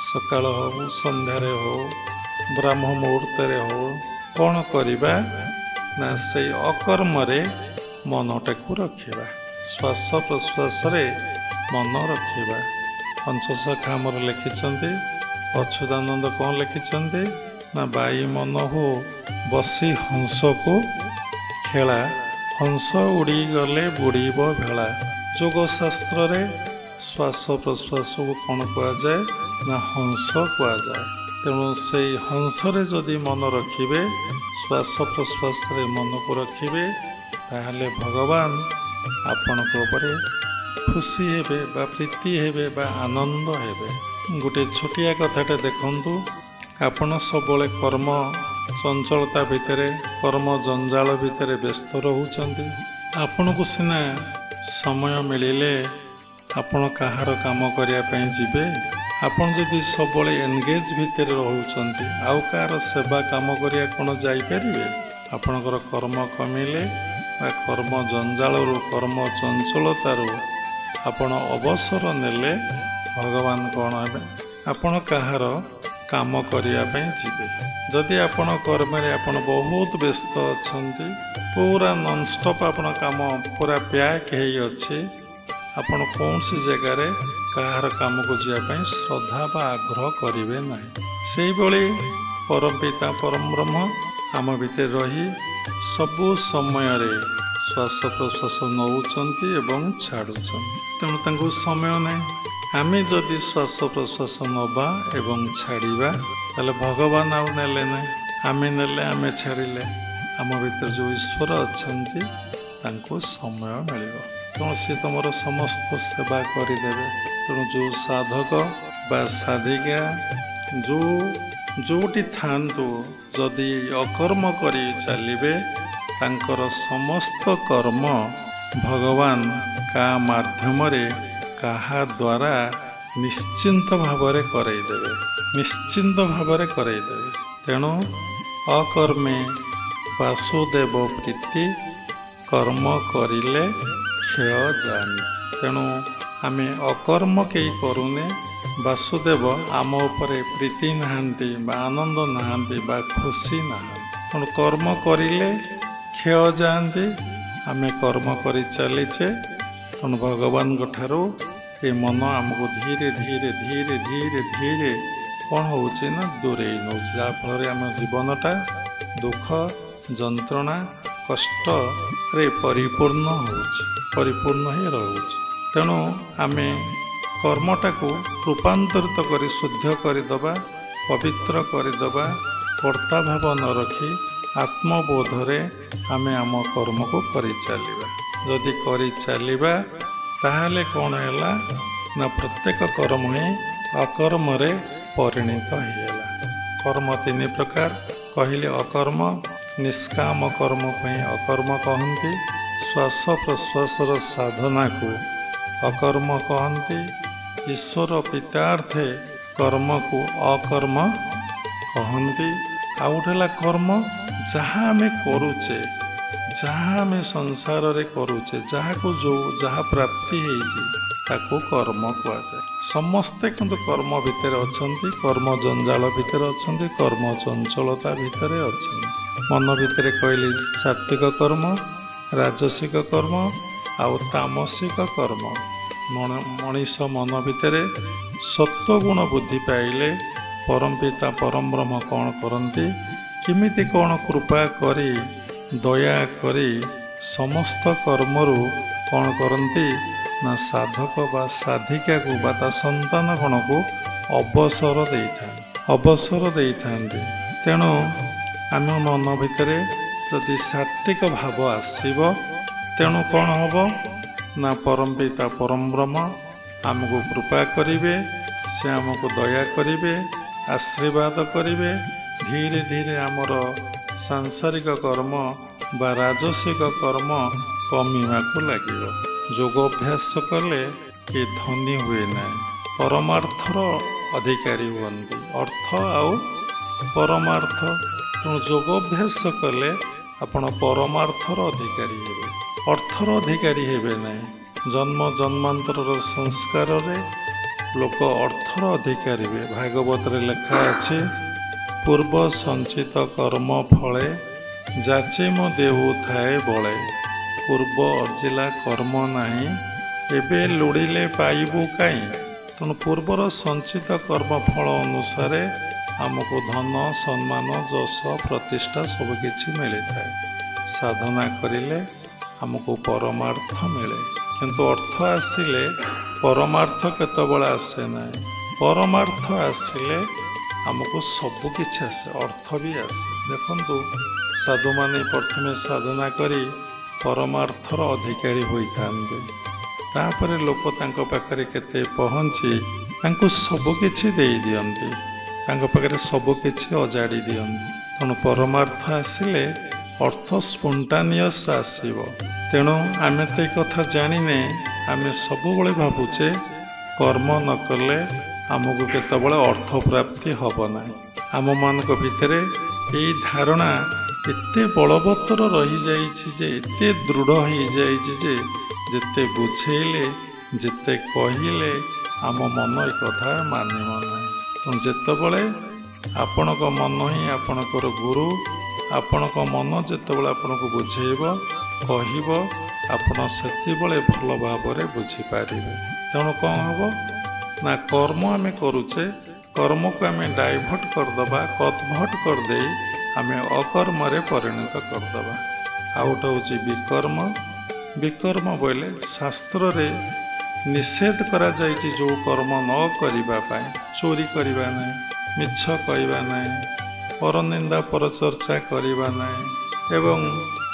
ସକାଳ ହେଉ, ସନ୍ଧ୍ୟାରେ ହେଉ, ବ୍ରାହ୍ମ ମୁହୂର୍ତ୍ତରେ ହେଉ, କ'ଣ କରିବା ନା ସେଇ ଅକର୍ମରେ ମନଟାକୁ ରଖିବା, ଶ୍ୱାସ ପ୍ରଶ୍ୱାସରେ ମନ ରଖିବା। ପଞ୍ଚସଖା ଆମର ଲେଖିଛନ୍ତି, ଅଚ୍ୟୁତାନନ୍ଦ କ'ଣ ଲେଖିଛନ୍ତି ନା ବାଇ ମନହୁ ବସି ହଂସକୁ ଖେଳା, ହଂସ ଉଡ଼ିଗଲେ ବୁଡ଼ିବ ଭେଳା। ଯୋଗ ଶାସ୍ତ୍ରରେ ଶ୍ୱାସ ପ୍ରଶ୍ୱାସକୁ କ'ଣ କୁହାଯାଏ ନା ହଂସ କୁହାଯାଏ। ତେଣୁ ସେଇ ହଂସରେ ଯଦି ମନ ରଖିବେ, ଶ୍ୱାସ ପ୍ରଶ୍ୱାସରେ ମନକୁ ରଖିବେ, ତାହେଲେ ଭଗବାନ ଆପଣଙ୍କ ଉପରେ ଖୁସି ହେବେ ବା ପ୍ରୀତି ହେବେ ବା ଆନନ୍ଦ ହେବେ। ଗୋଟେ ଛୋଟିଆ କଥାଟେ ଦେଖନ୍ତୁ, ଆପଣ ସବୁବେଳେ କର୍ମ ଚଞ୍ଚଳତା ଭିତରେ, କର୍ମ ଜଞ୍ଜାଳ ଭିତରେ ବ୍ୟସ୍ତ ରହୁଛନ୍ତି। ଆପଣଙ୍କୁ ସିନା ସମୟ ମିଳିଲେ ଆପଣ କାହାର କାମ କରିବା ପାଇଁ ଯିବେ। ଆପଣ ଯଦି ସବୁବେଳେ ଏନଗେଜ୍ ଭିତରେ ରହୁଛନ୍ତି, ଆଉ କାହାର ସେବା କାମ କରିବା କ'ଣ ଯାଇପାରିବେ? ଆପଣଙ୍କର କର୍ମ କମିଲେ ବା କର୍ମ ଜଞ୍ଜାଳରୁ, କର୍ମ ଚଞ୍ଚଳତାରୁ ଆପଣ ଅବସର ନେଲେ ଭଗବାନ କ'ଣ ହେବେ? ଆପଣ କାହାର କାମ କରିବା ପାଇଁ ଯିବେ। ଯଦି ଆପଣ କର୍ମରେ ଆପଣ ବହୁତ ବ୍ୟସ୍ତ ଅଛନ୍ତି, ପୁରା ନନଷ୍ଟପ୍ ଆପଣ କାମ ପୁରା ପ୍ୟାକ୍ ହେଇଅଛି, ଆପଣ କୌଣସି ଜାଗାରେ କାହାର କାମକୁ ଯିବା ପାଇଁ ଶ୍ରଦ୍ଧା ବା ଆଗ୍ରହ କରିବେ ନାହିଁ। ସେଇଭଳି ପରମପିତା ପରମବ୍ରହ୍ମ ଆମ ଭିତରେ ରହି ସବୁ ସମୟରେ ଶ୍ୱାସ ପ୍ରଶ୍ୱାସ ନେଉଛନ୍ତି ଏବଂ ଛାଡ଼ୁଛନ୍ତି। ତେଣୁ ତାଙ୍କୁ ସମୟ ନାହିଁ। ଆମେ ଯଦି ଶ୍ୱାସ ପ୍ରଶ୍ୱାସ ନେବା ଏବଂ ଛାଡ଼ିବା, ତାହେଲେ ଭଗବାନ ଆଉ ନେଲେ ନାହିଁ। ଆମେ ନେଲେ, ଆମେ ଛାଡ଼ିଲେ, ଆମ ଭିତରେ ଯେଉଁ ଈଶ୍ୱର ଅଛନ୍ତି ତାଙ୍କୁ ସମୟ ମିଳିବ। ତେଣୁ ସେ ତୁମର ସମସ୍ତ ସେବା କରିଦେବେ। ତେଣୁ ଯେଉଁ ସାଧକ ବା ସାଧିକା ଯେଉଁଠି ଥାଆନ୍ତୁ, ଯଦି ଅକର୍ମ କରି ଚାଲିବେ, ତାଙ୍କର ସମସ୍ତ କର୍ମ ଭଗବାନ କାହା ମାଧ୍ୟମରେ, କାହା ଦ୍ୱାରା ନିଶ୍ଚିନ୍ତ ଭାବରେ କରେଇଦେବେ, ନିଶ୍ଚିନ୍ତ ଭାବରେ କରେଇଦେବେ। ତେଣୁ ଅକର୍ମେ ବାସୁଦେବ ପ୍ରୀତି, କର୍ମ କରିଲେ କ୍ଷୟ ଯାନି। ତେଣୁ ଆମେ ଅକର୍ମ କେହି କରୁନେ, ବାସୁଦେବ ଆମ ଉପରେ ପ୍ରୀତି ନାହାନ୍ତି ବା ଆନନ୍ଦ ନାହାନ୍ତି ବା ଖୁସି ନାହାନ୍ତି। ତେଣୁ କର୍ମ କରିଲେ କ୍ଷୟ ଯାଆନ୍ତି। ଆମେ କର୍ମ କରି ଚାଲିଛେ, ତେଣୁ ଭଗବାନଙ୍କ ଠାରୁ ଏ ମନ ଆମକୁ ଧୀରେ ଧୀରେ ଧୀରେ ଧୀରେ ଧୀରେ କ'ଣ ହେଉଛି ନା ଦୂରେଇ ନେଉଛି, ଯାହାଫଳରେ ଆମ ଜୀବନଟା ଦୁଃଖ, ଯନ୍ତ୍ରଣା, କଷ୍ଟରେ ପରିପୂର୍ଣ୍ଣ ହେଉଛି, ପରିପୂର୍ଣ୍ଣ ହିଁ ରହୁଛି। ତେଣୁ ଆମେ କର୍ମଟାକୁ ରୂପାନ୍ତରିତ କରି ଶୁଦ୍ଧ କରିଦେବା, ପବିତ୍ର କରିଦେବା, କର୍ତ୍ତାଭାବ ନ ରଖି ଆତ୍ମବୋଧରେ ଆମେ ଆମ କର୍ମକୁ କରିଚାଲିବା। ଯଦି କରିଚାଲିବା, ତାହେଲେ କ'ଣ ହେଲା ନା ପ୍ରତ୍ୟେକ କର୍ମ ହିଁ ଅକର୍ମରେ ପରିଣତ ହେଇଗଲା। କର୍ମ 3 ପ୍ରକାର କହିଲେ। ଅକର୍ମ, ନିଷ୍କାମ କର୍ମକୁ ହିଁ ଅକର୍ମ କହନ୍ତି। ଶ୍ୱାସ ପ୍ରଶ୍ୱାସର ସାଧନାକୁ ଅକର୍ମ କହନ୍ତି। ଈଶ୍ୱର ପିତାର୍ଥେ କର୍ମକୁ ଅକର୍ମ କହନ୍ତି। ଆଉ ଗୋଟେ ହେଲା କର୍ମ, ଯାହା ଆମେ କରୁଛେ, ଯାହା ଆମେ ସଂସାରରେ କରୁଛେ, ଯାହା ପ୍ରାପ୍ତି ହେଇଛି ତାକୁ କର୍ମ କୁହାଯାଏ। ସମସ୍ତେ କିନ୍ତୁ କର୍ମ ଭିତରେ ଅଛନ୍ତି, କର୍ମ ଜଞ୍ଜାଳ ଭିତରେ ଅଛନ୍ତି, କର୍ମ ଚଞ୍ଚଳତା ଭିତରେ ଅଛନ୍ତି। ମନ ଭିତରେ କହିଲି ସାତ୍ଵିକ କର୍ମ, ରାଜସିକ କର୍ମ ଆଉ ତାମସିକ କର୍ମ। ମଣିଷ ମନ ଭିତରେ ସତ୍ୱଗୁଣ ବୁଦ୍ଧି ପାଇଲେ ପରମପିତା ପରମବ୍ରହ୍ମ କ'ଣ କରନ୍ତି, କେମିତି କ'ଣ କୃପା କରି, ଦୟା କରି ସମସ୍ତ କର୍ମରୁ କ'ଣ କରନ୍ତି ନା ସାଧକ ବା ସାଧିକାକୁ ବା ତା ସନ୍ତାନ ଗଣକୁ ଅବସର ଦେଇଥାନ୍ତି। ତେଣୁ ଆମ ମନ ଭିତରେ ଯଦି ସାତ୍ତ୍ୱିକ ଭାବ ଆସିବ, ତେଣୁ କ'ଣ ହେବ ନା ପରମ ପିତା ପରମ ବ୍ରହ୍ମ ଆମକୁ କୃପା କରିବେ, ସେ ଆମକୁ ଦୟା କରିବେ, ଆଶୀର୍ବାଦ କରିବେ। ଧୀରେ ଧୀରେ ଆମର ସାଂସାରିକ କର୍ମ ବା ରାଜସିକ କର୍ମ କମିବାକୁ ଲାଗିବ। ଯୋଗ ଅଭ୍ୟାସ କଲେ କି ଧନୀ ହୁଏ ନାହିଁ, ପରମାର୍ଥର ଅଧିକାରୀ ହୁଅନ୍ତି। ଅର୍ଥ ଆଉ ପରମାର୍ଥ, ତେଣୁ ଯୋଗ ଅଭ୍ୟାସ କଲେ ଆପଣ ପରମାର୍ଥର ଅଧିକାରୀ ହେବେ, ଅର୍ଥର ଅଧିକାରୀ ହେବେ ନାହିଁ। ଜନ୍ମ ଜନ୍ମାନ୍ତରର ସଂସ୍କାରରେ ଲୋକ ଅର୍ଥର ଅଧିକାରୀ ହୁଏ। ଭାଗବତରେ ଲେଖା ଅଛି, ପୂର୍ବ ସଞ୍ଚିତ କର୍ମ ଫଳେ ଯାଚିମ ଦେଉଥାଏ ବଳେ। ପୂର୍ବ ଅର୍ଜିଲା କର୍ମ ନାହିଁ, ଏବେ ଲୋଡ଼ିଲେ ପାଇବୁ କାଇଁ। ତେଣୁ ପୂର୍ବର ସଞ୍ଚିତ କର୍ମ ଫଳ ଅନୁସାରେ ଆମକୁ ଧନ, ସମ୍ମାନ, ଯଶ, ପ୍ରତିଷ୍ଠା ସବୁକିଛି ମିଳିଥାଏ। ସାଧନା କରିଲେ ଆମକୁ ପରମାର୍ଥ ମିଳେ, କିନ୍ତୁ ଅର୍ଥ ଆସିଲେ ପରମାର୍ଥ କେତେବେଳେ ଆସେ ନାହିଁ। ପରମାର୍ଥ ଆସିଲେ ଆମକୁ ସବୁକିଛି ଆସେ, ଅର୍ଥ ବି ଆସେ। ଦେଖନ୍ତୁ, ସାଧୁମାନେ ପ୍ରଥମେ ସାଧନା କରି ପରମାର୍ଥର ଅଧିକାରୀ ହୋଇଥାନ୍ତି। ତାପରେ ଲୋକ ତାଙ୍କ ପାଖରେ କେତେ ପହଞ୍ଚି ତାଙ୍କୁ ସବୁକିଛି ଦେଇଦିଅନ୍ତି, ତାଙ୍କ ପାଖରେ ସବୁକିଛି ଅଜାଡ଼ି ଦିଅନ୍ତି। ତେଣୁ ପରମାର୍ଥ ଆସିଲେ ଅର୍ଥ ସ୍ପଣ୍ଟାନିୟସ୍ ଆସିବ। ତେଣୁ ଆମେ ତ ଏ କଥା ଜାଣିନେ, ଆମେ ସବୁବେଳେ ଭାବୁଛେ କର୍ମ ନ କଲେ ଆମକୁ କେତେବେଳେ ଅର୍ଥ ପ୍ରାପ୍ତି ହେବ ନାହିଁ। ଆମମାନଙ୍କ ଭିତରେ ଏଇ ଧାରଣା ଏତେ ବଳବତ୍ତର ରହିଯାଇଛି ଯେ, ଏତେ ଦୃଢ଼ ହୋଇଯାଇଛି ଯେ, ଯେତେ ବୁଝେଇଲେ ଯେତେ କହିଲେ ଆମ ମନ ଏ କଥା ମାନିବ ନାହିଁ। ତେଣୁ ଯେତେବେଳେ ଆପଣଙ୍କ ମନ ହିଁ ଆପଣଙ୍କର ଗୁରୁ, ଆପଣଙ୍କ ମନ ଯେତେବେଳେ ଆପଣଙ୍କୁ ବୁଝେଇବ, କହିବ, ଆପଣ ସେତେବେଳେ ଭଲ ଭାବରେ ବୁଝିପାରିବେ। ତେଣୁ କ'ଣ ହେବ ନା, କର୍ମ ଆମେ କରୁଛେ, କର୍ମକୁ ଆମେ ଡାଇଭର୍ଟ କରିଦେବା, କନଭର୍ଟ କରିଦେଇ ଆମେ ଅକର୍ମରେ ପରିଣତ କରିଦେବା। ଆଉ ଗୋଟେ ହେଉଛି ବିକର୍ମ। ବିକର୍ମ ବୋଇଲେ ଶାସ୍ତ୍ରରେ ନିଷେଧ କରାଯାଇଛି ଯେଉଁ କର୍ମ ନ କରିବା ପାଇଁ। ଚୋରି କରିବା ନାହିଁ, ମିଛ କହିବା ନାହିଁ, ପରନିନ୍ଦା ପରଚର୍ଚ୍ଚା କରିବା ନାହିଁ ଏବଂ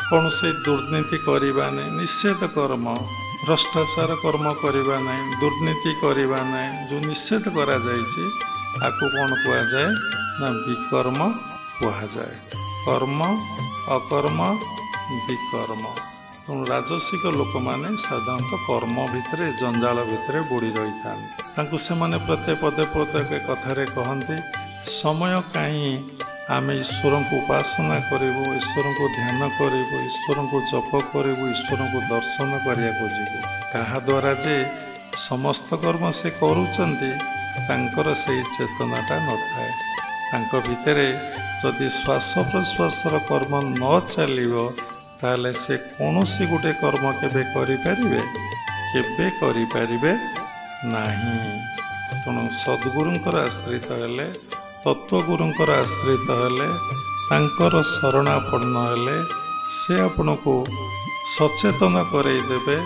କୌଣସି ଦୁର୍ନୀତି କରିବା ନାହିଁ, ନିଷେଧ କର୍ମ। ଭ୍ରଷ୍ଟାଚାର କର୍ମ କରିବା ନାହିଁ, ଦୁର୍ନୀତି କରିବା ନାହିଁ, ଯେଉଁ ନିଷେଧ କରାଯାଇଛି ଆକୁ କ'ଣ କୁହାଯାଏ ନା ବିକର୍ମ କୁହାଯାଏ। କର୍ମ, ଅକର୍ମ, ବିକର୍ମ। ତେଣୁ ରାଜସିକ ଲୋକମାନେ ସାଧାରଣତଃ କର୍ମ ଭିତରେ, ଜଞ୍ଜାଳ ଭିତରେ ବୁଡ଼ି ରହିଥାନ୍ତି। ତାଙ୍କୁ ସେମାନେ ପ୍ରତ୍ୟେକ କଥାରେ କହନ୍ତି, ସମୟ କାହିଁ ଆମେ ଈଶ୍ୱରଙ୍କୁ ଉପାସନା କରିବୁ, ଈଶ୍ୱରଙ୍କୁ ଧ୍ୟାନ କରିବୁ, ଈଶ୍ୱରଙ୍କୁ ଜପ କରିବୁ, ଈଶ୍ୱରଙ୍କୁ ଦର୍ଶନ କରିବାକୁ ଯିବୁ। କାହା ଦ୍ୱାରା ଯେ ସମସ୍ତ କର୍ମ ସେ କରୁଛନ୍ତି, ତାଙ୍କର ସେଇ ଚେତନାଟା ନଥାଏ। ତାଙ୍କ ଭିତରେ ଯଦି ଶ୍ୱାସ ପ୍ରଶ୍ୱାସର କର୍ମ ନ ଚାଲିବ, ତାହେଲେ ସେ କୌଣସି ଗୋଟେ କର୍ମ କେବେ କରିପାରିବେ ନାହିଁ। ତେଣୁ ସଦ୍ଗୁରୁଙ୍କର ଆଶ୍ରିତ ହେଲେ, ତତ୍ତ୍ୱଗୁରୁଙ୍କର ଆଶ୍ରିତ ହେଲେ, ତାଙ୍କର ଶରଣାପନ୍ନ ହେଲେ, ସେ ଆପଣଙ୍କୁ ସଚେତନ କରେଇଦେବେ,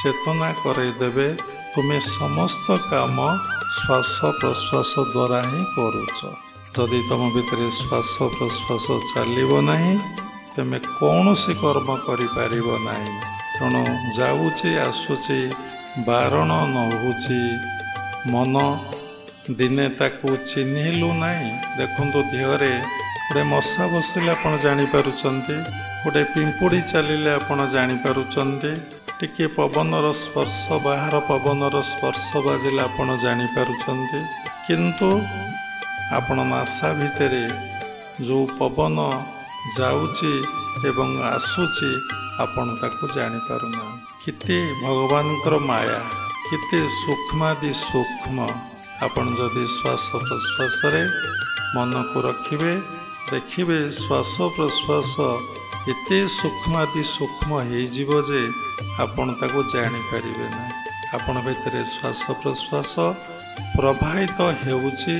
ଚେତନା କରେଇଦେବେ, ତୁମେ ସମସ୍ତ କାମ ଶ୍ୱାସ ପ୍ରଶ୍ୱାସ ଦ୍ୱାରା ହିଁ କରୁଛ। ଯଦି ତୁମ ଭିତରେ ଶ୍ୱାସ ପ୍ରଶ୍ୱାସ ଚାଲିବ ନାହିଁ, ତୁମେ କୌଣସି କର୍ମ କରିପାରିବ ନାହିଁ। ତେଣୁ ଯାଉଛି ଆସୁଛି, ବାରଣ ନ ହେଉଛି ମନ, ଦିନେ ତାକୁ ଚିହ୍ନିଲୁ ନାହିଁ। ଦେଖନ୍ତୁ, ଦେହରେ ଗୋଟେ ମଶା ବସିଲେ ଆପଣ ଜାଣିପାରୁଛନ୍ତି, ଗୋଟେ ପିମ୍ପୁଡ଼ି ଚାଲିଲେ ଆପଣ ଜାଣିପାରୁଛନ୍ତି, ଟିକିଏ ପବନର ସ୍ପର୍ଶ, ବାହାର ପବନର ସ୍ପର୍ଶ ବାଜିଲେ ଆପଣ ଜାଣିପାରୁଛନ୍ତି। କିନ୍ତୁ ଆପଣ ନାସା ଭିତରେ ଯେଉଁ ପବନ ଯାଉଛି ଏବଂ ଆସୁଛି, ଆପଣ ତାକୁ ଜାଣିପାରୁନାହାନ୍ତି। କେତେ ଭଗବାନଙ୍କର ମାୟା, କେତେ ସୂକ୍ଷ୍ମାଦି ସୂକ୍ଷ୍ମ। ଆପଣ ଯଦି ଶ୍ୱାସ ପ୍ରଶ୍ୱାସରେ ମନକୁ ରଖିବେ, ଦେଖିବେ ଶ୍ୱାସ ପ୍ରଶ୍ୱାସ ଏତେ ସୂକ୍ଷ୍ମାଦି ସୂକ୍ଷ୍ମ ହେଇଯିବ ଯେ ଆପଣ ତାକୁ ଜାଣିପାରିବେ ନାହିଁ। ଆପଣ ଭିତରେ ଶ୍ୱାସ ପ୍ରଶ୍ୱାସ ପ୍ରବାହିତ ହେଉଛି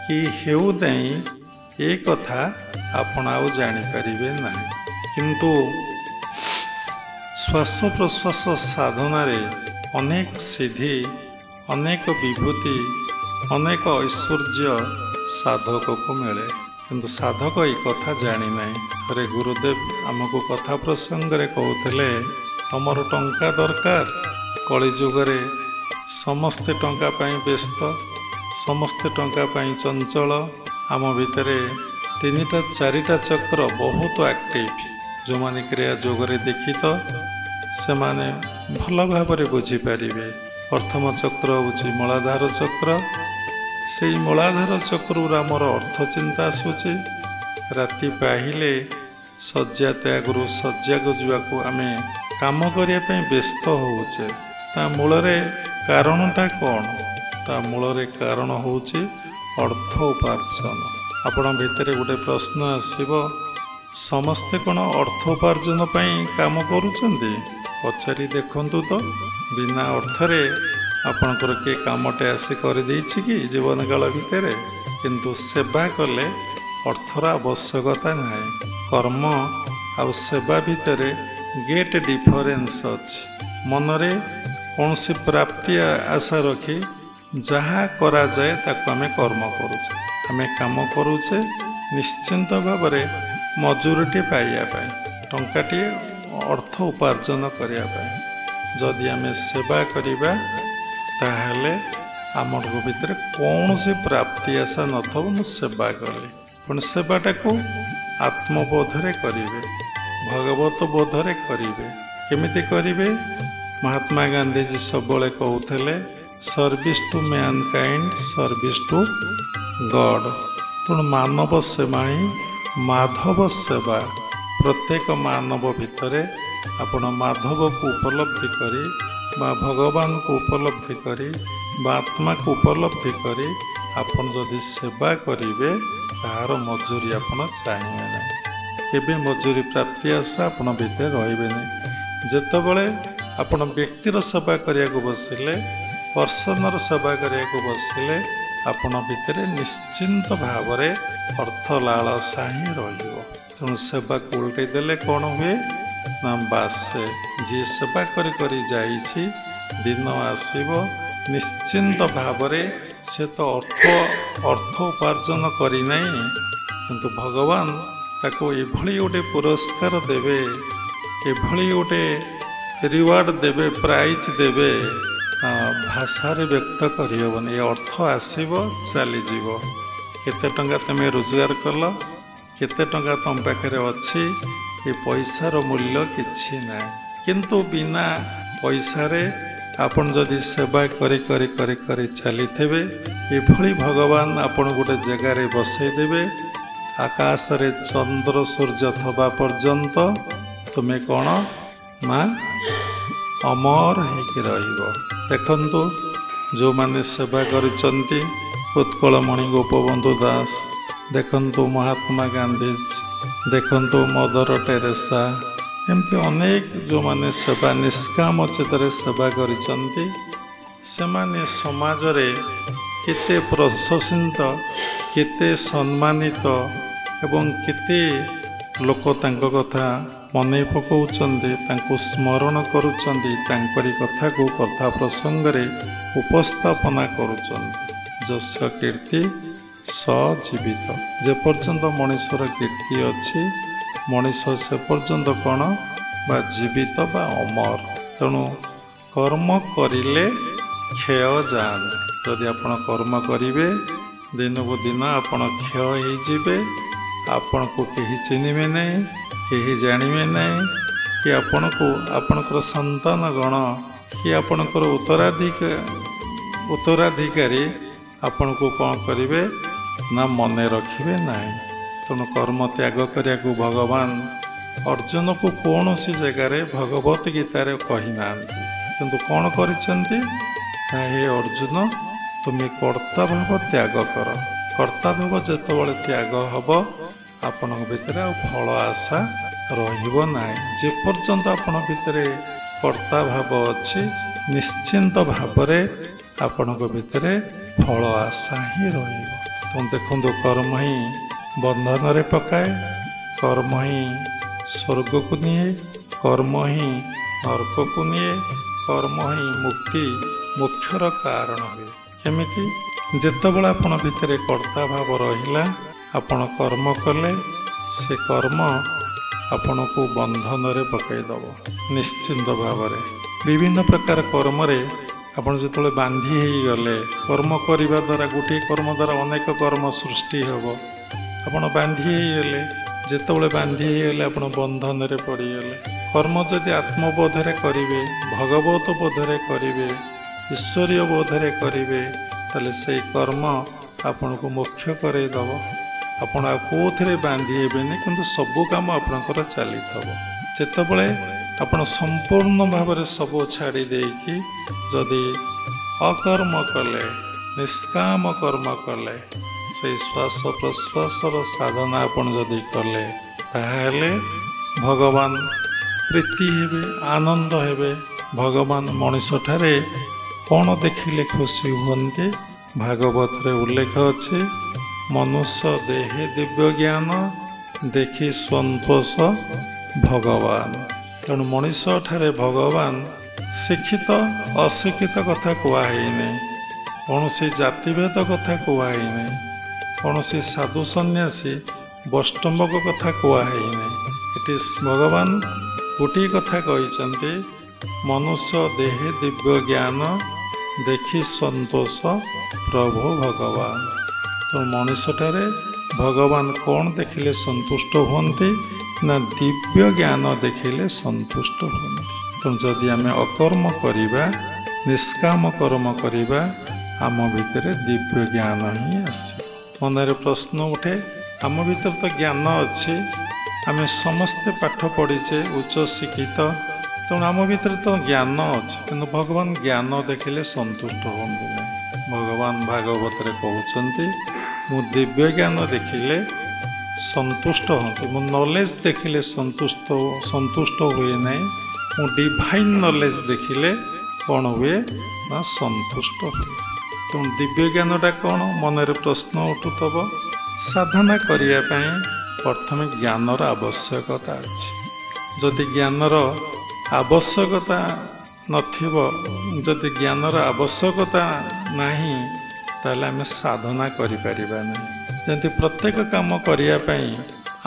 କି ହେଉନାହିଁ, ଏ କଥା ଆପଣ ଆଉ ଜାଣିପାରିବେ ନାହିଁ। କିନ୍ତୁ ଶ୍ୱାସ ପ୍ରଶ୍ୱାସ ସାଧନାରେ ଅନେକ ସିଦ୍ଧି, ଅନେକ ବିଭୂତି, ଅନେକ ଐଶ୍ୱର୍ଯ୍ୟ ସାଧକକୁ ମିଳେ। କିନ୍ତୁ ସାଧକ ଏ କଥା ଜାଣିନାହିଁ। ଥରେ ଗୁରୁଦେବ ଆମକୁ କଥା ପ୍ରସଙ୍ଗରେ କହୁଥିଲେ, ତମର ଟଙ୍କା ଦରକାର। କଳିଯୁଗରେ ସମସ୍ତେ ଟଙ୍କା ପାଇଁ ବ୍ୟସ୍ତ, ସମସ୍ତେ ଟଙ୍କା ପାଇଁ ଚଞ୍ଚଳ। ଆମ ଭିତରେ 3ଟା 4ଟା ଚକ୍ର ବହୁତ ଆକ୍ଟିଭ। ଯେଉଁମାନେ କ୍ରିୟା ଯୋଗରେ ଦୀକ୍ଷିତ ସେମାନେ ଭଲ ଭାବରେ ବୁଝିପାରିବେ। ପ୍ରଥମ ଚକ୍ର ହେଉଛି ମୂଳାଧାର ଚକ୍ର। ସେଇ ମୂଳାଧାର ଚକ୍ରରୁ ଆମର ଅର୍ଥ ଚିନ୍ତା ଆସୁଛି। ରାତି ପାହିଲେ ଶଯ୍ୟା ତ୍ୟାଗରୁ ଶଯ୍ୟାକୁ ଯିବାକୁ ଆମେ କାମ କରିବା ପାଇଁ ବ୍ୟସ୍ତ ହେଉଛେ। ତା ମୂଳରେ କାରଣଟା କ'ଣ? ତା ମୂଳରେ କାରଣ ହେଉଛି ଅର୍ଥ ଉପାର୍ଜନ। ଆପଣଙ୍କ ଭିତରେ ଗୋଟେ ପ୍ରଶ୍ନ ଆସିବ, ସମସ୍ତେ କ'ଣ ଅର୍ଥ ଉପାର୍ଜନ ପାଇଁ କାମ କରୁଛନ୍ତି? ପଚାରି ଦେଖନ୍ତୁ ତ, ବିନା ଅର୍ଥରେ ଆପଣଙ୍କର କିଏ କାମଟେ ଆସି କରିଦେଇଛି କି ଜୀବନକାଳ ଭିତରେ? କିନ୍ତୁ ସେବା କଲେ ଅର୍ଥର ଆବଶ୍ୟକତା ନାହିଁ। କର୍ମ ଆଉ ସେବା ଭିତରେ ଗେଟ୍ ଡିଫରେନ୍ସ ଅଛି। ମନରେ କୌଣସି ପ୍ରାପ୍ତି ଆଶା ରଖି ଯାହା କରାଯାଏ ତାକୁ ଆମେ କର୍ମ କରୁଛେ। ଆମେ କାମ କରୁଛେ ନିଶ୍ଚିନ୍ତ ଭାବରେ ମଜୁରୀଟି ପାଇବା ପାଇଁ, ଟଙ୍କାଟିଏ ଅର୍ଥ ଉପାର୍ଜନ କରିବା ପାଇଁ। ଯଦି ଆମେ ସେବା କରିବା ତାହେଲେ ଆମଙ୍କ ଭିତରେ କୌଣସି ପ୍ରାପ୍ତି ଆଶା ନଥିବ। ମୁଁ ସେବା କଲି, ପୁଣି ସେବାଟାକୁ ଆତ୍ମବୋଧରେ କରିବେ, ଭଗବତ ବୋଧରେ କରିବେ। କେମିତି କରିବେ? ମହାତ୍ମା ଗାନ୍ଧୀଜୀ ସବୁବେଳେ କହୁଥିଲେ, service to mankind, service to God. ତେଣୁ ମାନବ ସେବା ହିଁ ମାଧବ ସେବା। ପ୍ରତ୍ୟେକ ମାନବ ଭିତରେ ଆପଣ ମାଧବକୁ ଉପଲବ୍ଧି କରି ବା ଭଗବାନଙ୍କୁ ଉପଲବ୍ଧି କରି ବା ଆତ୍ମାକୁ ଉପଲବ୍ଧି କରି ଆପଣ ଯଦି ସେବା କରିବେ ତାହାର ମଜୁରୀ ଆପଣ ଚାହିଁବେ ନାହିଁ। କେବେ ମଜୁରୀ ପ୍ରାପ୍ତି ଆଶା ଆପଣ ଭିତରେ ରହିବେ ନାହିଁ। ଯେତେବେଳେ ଆପଣ ବ୍ୟକ୍ତିର ସେବା କରିବାକୁ ବସିଲେ, ପର୍ସନର ସେବା କରିବାକୁ ବସିଲେ, ଆପଣ ଭିତରେ ନିଶ୍ଚିନ୍ତ ଭାବରେ ଅର୍ଥ ଲାଳସା ହିଁ ରହିବ। ତେଣୁ ସେବାକୁ ଓଲଟେଇ ଦେଲେ କ'ଣ ହୁଏ ନା, ବାସେ ଯିଏ ସେବା କରି କରି ଯାଇଛି, ଦିନ ଆସିବ ନିଶ୍ଚିନ୍ତ ଭାବରେ ସେ ତ ଅର୍ଥ ଉପାର୍ଜନ କରିନାହିଁ, କିନ୍ତୁ ଭଗବାନ ତାକୁ ଏଭଳି ଗୋଟେ ପୁରସ୍କାର ଦେବେ, ଏଭଳି ଗୋଟେ ରିୱାର୍ଡ଼ ଦେବେ, ପ୍ରାଇଜ୍ ଦେବେ, ଭାଷାରେ ବ୍ୟକ୍ତ କରିହେବନି। ଏ ଅର୍ଥ ଆସିବ ଚାଲିଯିବ। କେତେ ଟଙ୍କା ତୁମେ ରୋଜଗାର କଲ, କେତେ ଟଙ୍କା ତୁମ ପାଖରେ ଅଛି, ଏ ପଇସାର ମୂଲ୍ୟ କିଛି ନାହିଁ। କିନ୍ତୁ ବିନା ପଇସାରେ ଆପଣ ଯଦି ସେବା କରି କରି କରି କରି ଚାଲିଥିବେ, ଏଭଳି ଭଗବାନ ଆପଣ ଗୋଟେ ଜାଗାରେ ବସେଇ ଦେବେ। ଆକାଶରେ ଚନ୍ଦ୍ର ସୂର୍ଯ୍ୟ ଥିବା ପର୍ଯ୍ୟନ୍ତ ତୁମେ କ'ଣ ନା ଅମର ହେଇକି ରହିବ। ଦେଖନ୍ତୁ, ଯେଉଁମାନେ ସେବା କରିଛନ୍ତି, ଉତ୍କଳମଣି ଗୋପବନ୍ଧୁ ଦାସ, ଦେଖନ୍ତୁ ମହାତ୍ମା ଗାନ୍ଧୀଜୀ, ଦେଖନ୍ତୁ ମଦର ଟେରେସା, ଏମିତି ଅନେକ ଯେଉଁମାନେ ସେବା ନିଷ୍କାମ ଚିତ୍ତରେ ସେବା କରିଛନ୍ତି, ସେମାନେ ସମାଜରେ କେତେ ପ୍ରଶଂସିତ, କେତେ ସମ୍ମାନିତ ଏବଂ କେତେ ଲୋକ ତାଙ୍କ କଥା ମନେ ପକାଉଛନ୍ତି, ତାଙ୍କୁ ସ୍ମରଣ କରୁଛନ୍ତି, ତାଙ୍କରି କଥାକୁ କଥା ପ୍ରସଙ୍ଗରେ ଉପସ୍ଥାପନା କରୁଛନ୍ତି। ଯଶ କୀର୍ତ୍ତି ସଜୀବିତ। ଯେପର୍ଯ୍ୟନ୍ତ ମଣିଷର କୀର୍ତ୍ତି ଅଛି, ମଣିଷ ସେ ପର୍ଯ୍ୟନ୍ତ କ'ଣ ବା ଜୀବିତ ବା ଅମର। ତେଣୁ କର୍ମ କରିଲେ କ୍ଷୟ ଯାଆନ୍ତି। ଯଦି ଆପଣ କର୍ମ କରିବେ, ଦିନକୁ ଦିନ ଆପଣ କ୍ଷୟ ହେଇଯିବେ। ଆପଣଙ୍କୁ କେହି ଚିହ୍ନିବେ ନାହିଁ, କେହି ଜାଣିବେ ନାହିଁ, କି ଆପଣଙ୍କୁ ଆପଣଙ୍କର ସନ୍ତାନ ଗଣ କି ଆପଣଙ୍କର ଉତ୍ତରାଧିକାରୀ ଆପଣଙ୍କୁ କ'ଣ କରିବେ ନା ମନେ ରଖିବେ ନାହିଁ। ତେଣୁ କର୍ମ ତ୍ୟାଗ କରିବାକୁ ଭଗବାନ ଅର୍ଜୁନକୁ କୌଣସି ଜାଗାରେ ଭଗବତ ଗୀତାରେ କହିନାହାନ୍ତି, କିନ୍ତୁ କ'ଣ କରିଛନ୍ତି ନା, ହେ ଅର୍ଜୁନ, ତୁମେ କର୍ତ୍ତା ଭାବ ତ୍ୟାଗ କର। କର୍ତ୍ତା ଭାବ ଯେତେବେଳେ ତ୍ୟାଗ ହେବ, ଆପଣଙ୍କ ଭିତରେ ଆଉ ଫଳ ଆଶା ରହିବ ନାହିଁ। ଯେପର୍ଯ୍ୟନ୍ତ ଆପଣଙ୍କ ଭିତରେ କର୍ତ୍ତା ଭାବ ଅଛି, ନିଶ୍ଚିନ୍ତ ଭାବରେ ଆପଣଙ୍କ ଭିତରେ ଫଳ ଆଶା ହିଁ ରହିବ। ତେଣୁ ଦେଖନ୍ତୁ, କର୍ମ ହିଁ ବନ୍ଧନରେ ପକାଏ, କର୍ମ ହିଁ ସ୍ୱର୍ଗକୁ ନିଏ, କର୍ମ ହିଁ ନର୍କକୁ ନିଏ, कर्म ही मुक्ति मोक्षर कारण हुए। केमिति जेतेबेले आपण भितर कर्ता भाव रहिला आपण कर्म कले से कर्म आपण को बंधन रे पकईदेव निश्चिंत भाव में। विभिन्न प्रकार कर्म रे आपण जो बांधी गले कर्म करने द्वारा गोटे कर्म द्वारा अनेक कर्म सृष्टि हम आपण बांधी गले जितेबाला बांधी गले आपण बंधन रे पड़गले। कर्म जदि आत्मबोधरे करेंगे भगवत बोधरे करेंगे ईश्वरीय बोधरे करेंगे ताले से कर्म आपण को मोक्ष करईदेव। आपण कौथे बांधी हेबेनि किंतु सबू काम आपणकर चली जितेबले आपण संपूर्ण भाव में सब छाड़ी देकी जदि अकर्म कले निष्काम कर्म कले से श्वास प्रश्वासर साधना आपण जदि कले ताहले भगवान प्रीति हेबे आनंद हेबे। भगवान मनीष ठारे कौन देखिले खुशी हुंते भागवत रे उल्लेख अच्छे मनुष्य देहे दिव्य ज्ञान देखि संतोष भगवान। तेणु मनीष ठारे भगवान शिक्षित अशिक्षित कथा कहुई नहीं कौन सी जातिभेद कथा कहुई नहीं कौन सी साधु सन्यासी वैष्णव कथा कहुई नहीं। ये भगवान गोटे कथा कहते मनुष्य देहे दिव्य ज्ञान देखि संतोष प्रभु भगवान। तो मनीष ठारे भगवान कौन देखिले संतुष्ट हुंती ना दिव्य ज्ञान देखिले संतुष्ट हुंती। तो जदि आम अकर्म करिबा निष्काम कर्म करिबा आम भितर दिव्य ज्ञान ही आसे। मनरे प्रश्न उठे आम भीतर तो ज्ञान अच्छे आम समस्ते पाठ पढ़ीचे उच्च शिक्षित तेणु आम भीतर तो ज्ञान अच्छे किंतु भगवान ज्ञान देखिले संतुष्ट होंगे नहीं। भगवान भागवत रे कहउचंती मु दिव्य ज्ञान देखिले संतुष्ट होंगे मु नॉलेज देखिले संतुष्ट हुए नहीं मु डिवाइन नॉलेज देखिले कौन हुए ना संतुष्ट हुए। तेणु दिव्य ज्ञानटा कौन मनरे प्रश्न उठुथब साधना करने प्रथम ज्ञानर आवश्यकता अच्छी। जदि ज्ञानर आवश्यकता नथिबो जदि ज्ञानर आवश्यकता नहीं ताले आम साधना करिपारिबा नहीं। जंती प्रत्येक काम करने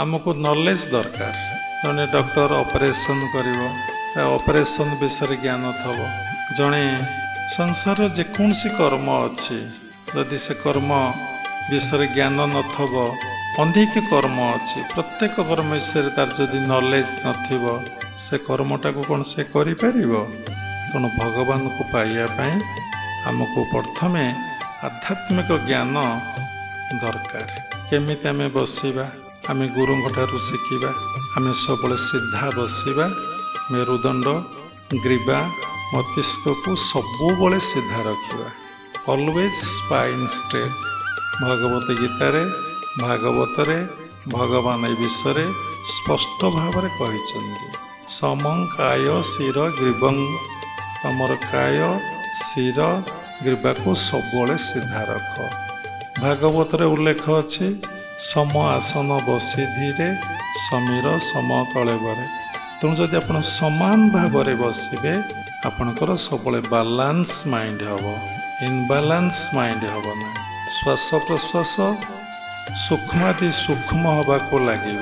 आमको नॉलेज दरकार। जड़े डॉक्टर ऑपरेशन करिवो ऑपरेशन विषय ज्ञान थब जड़े संसार जेकोसी कर्म अच्छी जदि से कर्म विषय ज्ञान नथब अधिक कर्म अच्छी प्रत्येक कर्म विषय तार जदि नॉलेज नथिबो से कर्मटा को कौन से करिपारिबो। तेणु भगवान को पाइबा आमको प्रथमे आध्यात्मिक ज्ञान दरकार। केमिति आमे बसिबा आमे गुरुठार शिखा आमे सब सीधा बसिबा मेरुदंड ग्रीवा मस्तिष्क को सबुबले सीधा रखा ऑलवेज स्पाइन स्ट्रेट। भगवत गीतारे भागवत रे भगवान ए विषय स्पष्ट भाव में कहते समं काय शिर ग्रीवं तमर काय शिर ग्रीवा को सबुबले सीधा रख। भागवत रे उल्लेख अच्छे सम आसन बसी धीरे समीर सम तले बरे। तेणु जदि आप समान भाव में बसबे आपणकर सब बालांस माइंड हम इनबालांस माइंड हम ना। श्वास प्रश्वास सूक्ष्मादि सूक्ष्म हवा को लगे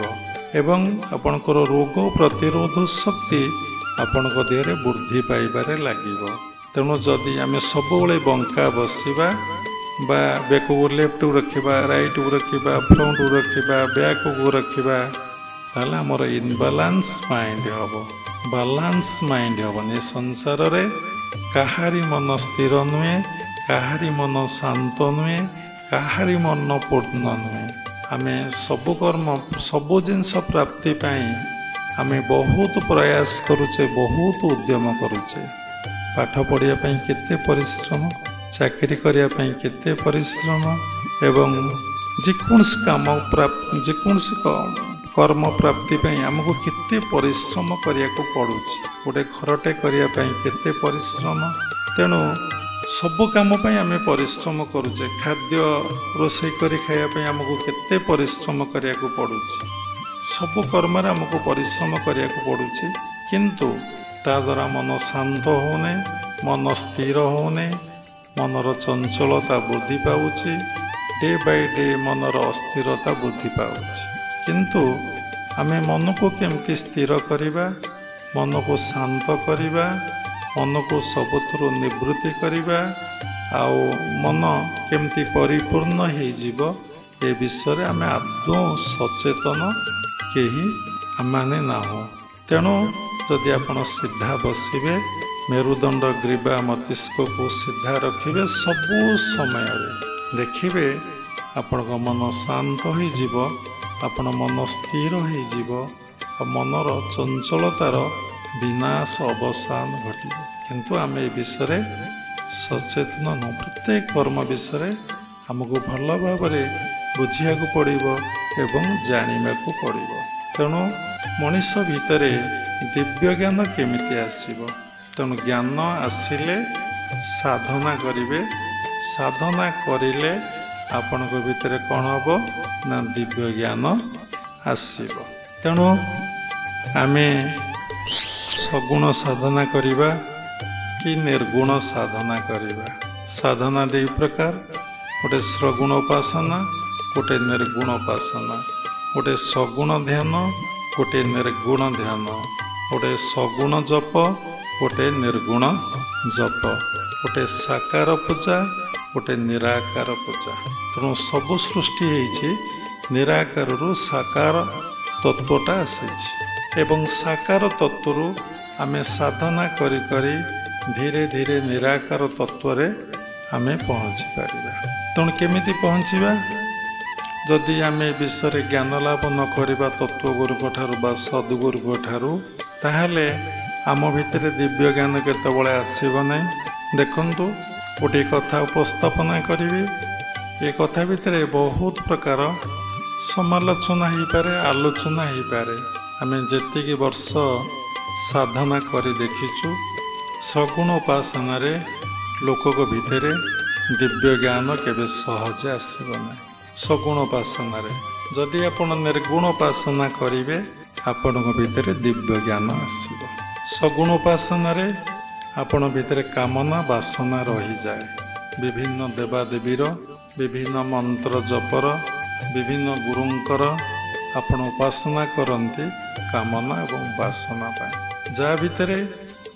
एवं आपणकर रोग प्रतिरोध शक्ति आपणक देह वृद्धि पाइबारे लगे। तेणु जदि आम सब बंका बसवा बा बेक को लेफ्ट को रखा राइट को रखा फ्रंट को रखा बैक को रखा ताले आमर इनबालांस माइंड हम बालांस माइंड हम। संसार रे काहारी मन स्थिर नुहे काहारी मन शांत नुहे काहारी मन पूर्ण नुहे। आम सबु कर्म सबु जिनस प्राप्ति आम बहुत प्रयास करुचे बहुत उद्यम करुचे। पाठ पढ़िया केते परिश्रम चाकरी करने केते परिश्रम एवं जेकोसी काम जेकोसी कर्म प्राप्ति आमको केते परिश्रम करने को पड़ुछि। गोटे घरटे करने केते परिश्रम। तेणु सबु काम आम परिश्रम करुचे। खाद्य रोषे कर खायापी आमको केते परिश्रम करने को पड़ुछि। सबु कर्म आमको परिश्रम करने को पड़ुछि। किंतु ତା ଦ୍ୱାରା ମନ ଶାନ୍ତ ହେଉନି, ମନ ସ୍ଥିର ହେଉନି, ମନର ଚଞ୍ଚଳତା ବୃଦ୍ଧି ପାଉଛି, ଡେ ବାଇ ଡେ ମନର ଅସ୍ଥିରତା ବୃଦ୍ଧି ପାଉଛି। କିନ୍ତୁ ଆମେ ମନକୁ କେମିତି ସ୍ଥିର କରିବା, ମନକୁ ଶାନ୍ତ କରିବା, ମନକୁ ସବୁଥିରୁ ନିବୃତ୍ତି କରିବା, ଆଉ ମନ କେମିତି ପରିପୂର୍ଣ୍ଣ ହେଇଯିବ, ଏ ବିଷୟରେ ଆମେ ଆଦୌ ସଚେତନ କେହି ଆମମାନେ ନାହୁଁ। ତେଣୁ ଯଦି ଆପଣ ସିଧା ବସିବେ, ମେରୁଦଣ୍ଡ ଗ୍ରୀବା ମସ୍ତିଷ୍କକୁ ସିଧା ରଖିବେ, ସବୁ ସମୟରେ ଦେଖିବେ ଆପଣଙ୍କ ମନ ଶାନ୍ତ ହୋଇଯିବ, ଆପଣ ମନ ସ୍ଥିର ହୋଇଯିବ, ଆଉ ମନର ଚଞ୍ଚଳତାର ବିନାଶ ଅବସାନ ଘଟିବ। କିନ୍ତୁ ଆମେ ଏ ବିଷୟରେ ସଚେତନ ନୁହଁ। ପ୍ରତ୍ୟେକ କର୍ମ ବିଷୟରେ ଆମକୁ ଭଲ ଭାବରେ ବୁଝିବାକୁ ପଡ଼ିବ ଏବଂ ଜାଣିବାକୁ ପଡ଼ିବ। ତେଣୁ ମଣିଷ ଭିତରେ ଦିବ୍ୟ ଜ୍ଞାନ କେମିତି ଆସିବ? ତେଣୁ ଜ୍ଞାନ ଆସିଲେ ସାଧନା କରିବେ, ସାଧନା କରିଲେ ଆପଣଙ୍କ ଭିତରେ କ'ଣ ହେବ ନା ଦିବ୍ୟ ଜ୍ଞାନ ଆସିବ। ତେଣୁ ଆମେ ସଗୁଣ ସାଧନା କରିବା କି ନିର୍ଗୁଣ ସାଧନା କରିବା? ସାଧନା ଦୁଇ ପ୍ରକାର, ଗୋଟେ ସଗୁଣ ଉପାସନା, ଗୋଟେ ନିର୍ଗୁଣ ଉପାସନା, ଗୋଟେ ସଗୁଣ ଧ୍ୟାନ, ଗୋଟେ ନିର୍ଗୁଣ ଧ୍ୟାନ, ଗୋଟେ ସଗୁଣ ଜପ, ଗୋଟେ ନିର୍ଗୁଣ ଜପ, ଗୋଟେ ସାକାର ପୂଜା, ଗୋଟେ ନିରାକାର ପୂଜା। ତେଣୁ ସବୁ ସୃଷ୍ଟି ହେଇଛି ନିରାକାରରୁ ସାକାର ତତ୍ତ୍ୱଟା ଆସିଛି ଏବଂ ସାକାର ତତ୍ତ୍ୱରୁ ଆମେ ସାଧନା କରି କରି ଧୀରେ ଧୀରେ ନିରାକାର ତତ୍ତ୍ୱରେ ଆମେ ପହଞ୍ଚି ପାରିବା। ତେଣୁ କେମିତି ପହଞ୍ଚିବା? ଯଦି ଆମେ ଏ ବିଷୟରେ ଜ୍ଞାନ ଲାଭ ନ କରିବା ତତ୍ତ୍ୱଗୁରୁଙ୍କ ଠାରୁ ବା ସଦ୍ଗୁରୁଙ୍କ ଠାରୁ, ତାହେଲେ ଆମ ଭିତରେ ଦିବ୍ୟ ଜ୍ଞାନ କେତେବେଳେ ଆସିବ ନାହିଁ। ଦେଖନ୍ତୁ, ଗୋଟିଏ କଥା ଉପସ୍ଥାପନା କରିବି। ଏ କଥା ଭିତରେ ବହୁତ ପ୍ରକାର ସମାଲୋଚନା ହେଇପାରେ, ଆଲୋଚନା ହେଇପାରେ। ଆମେ ଯେତିକି ବର୍ଷ ସାଧନା କରି ଦେଖିଛୁ, ସଗୁଣ ଉପାସନାରେ ଲୋକଙ୍କ ଭିତରେ ଦିବ୍ୟ ଜ୍ଞାନ କେବେ ସହଜେ ଆସିବ ନାହିଁ। ସଗୁଣ ଉପାସନାରେ ଯଦି ଆପଣ ନିର୍ଗୁଣ ଉପାସନା କରିବେ, ଆପଣଙ୍କ ଭିତରେ ଦିବ୍ୟ ଜ୍ଞାନ ଆସିବ। ସଗୁଣ ଉପାସନାରେ ଆପଣ ଭିତରେ କାମନା ବାସନା ରହିଯାଏ। ବିଭିନ୍ନ ଦେବାଦେବୀର, ବିଭିନ୍ନ ମନ୍ତ୍ର ଜପର, ବିଭିନ୍ନ ଗୁରୁଙ୍କର ଆପଣ ଉପାସନା କରନ୍ତି କାମନା ଏବଂ ବାସନା ପାଇଁ। ଯାହା ଭିତରେ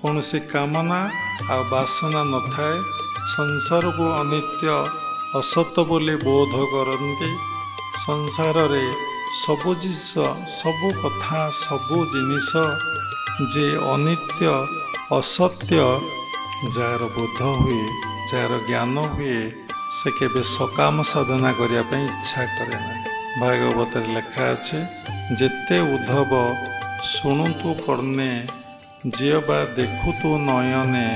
କୌଣସି କାମନା ଆଉ ବାସନା ନଥାଏ, ସଂସାରକୁ ଅନିତ୍ୟ ଅସତ ବୋଲି ବୋଧ କରନ୍ତି। ସଂସାରରେ ସବୁ ଜିନିଷ, ସବୁ କଥା, ସବୁ ଜିନିଷ ଯେ ଅନିତ୍ୟ ଅସତ୍ୟ ଯାହାର ବୋଧ ହୁଏ, ଯାହାର ଜ୍ଞାନ ହୁଏ, ସେ କେବେ ସକାମ ସାଧନା କରିବା ପାଇଁ ଇଚ୍ଛା କରେ ନାହିଁ। ଭାଗବତରେ ଲେଖା ଅଛି, ଯେତେ ଉଦ୍ଧବ ଶୁଣୁତୁ କର୍ଣ୍ଣେ, ଯିଏ ବା ଦେଖୁତୁ ନୟନେ,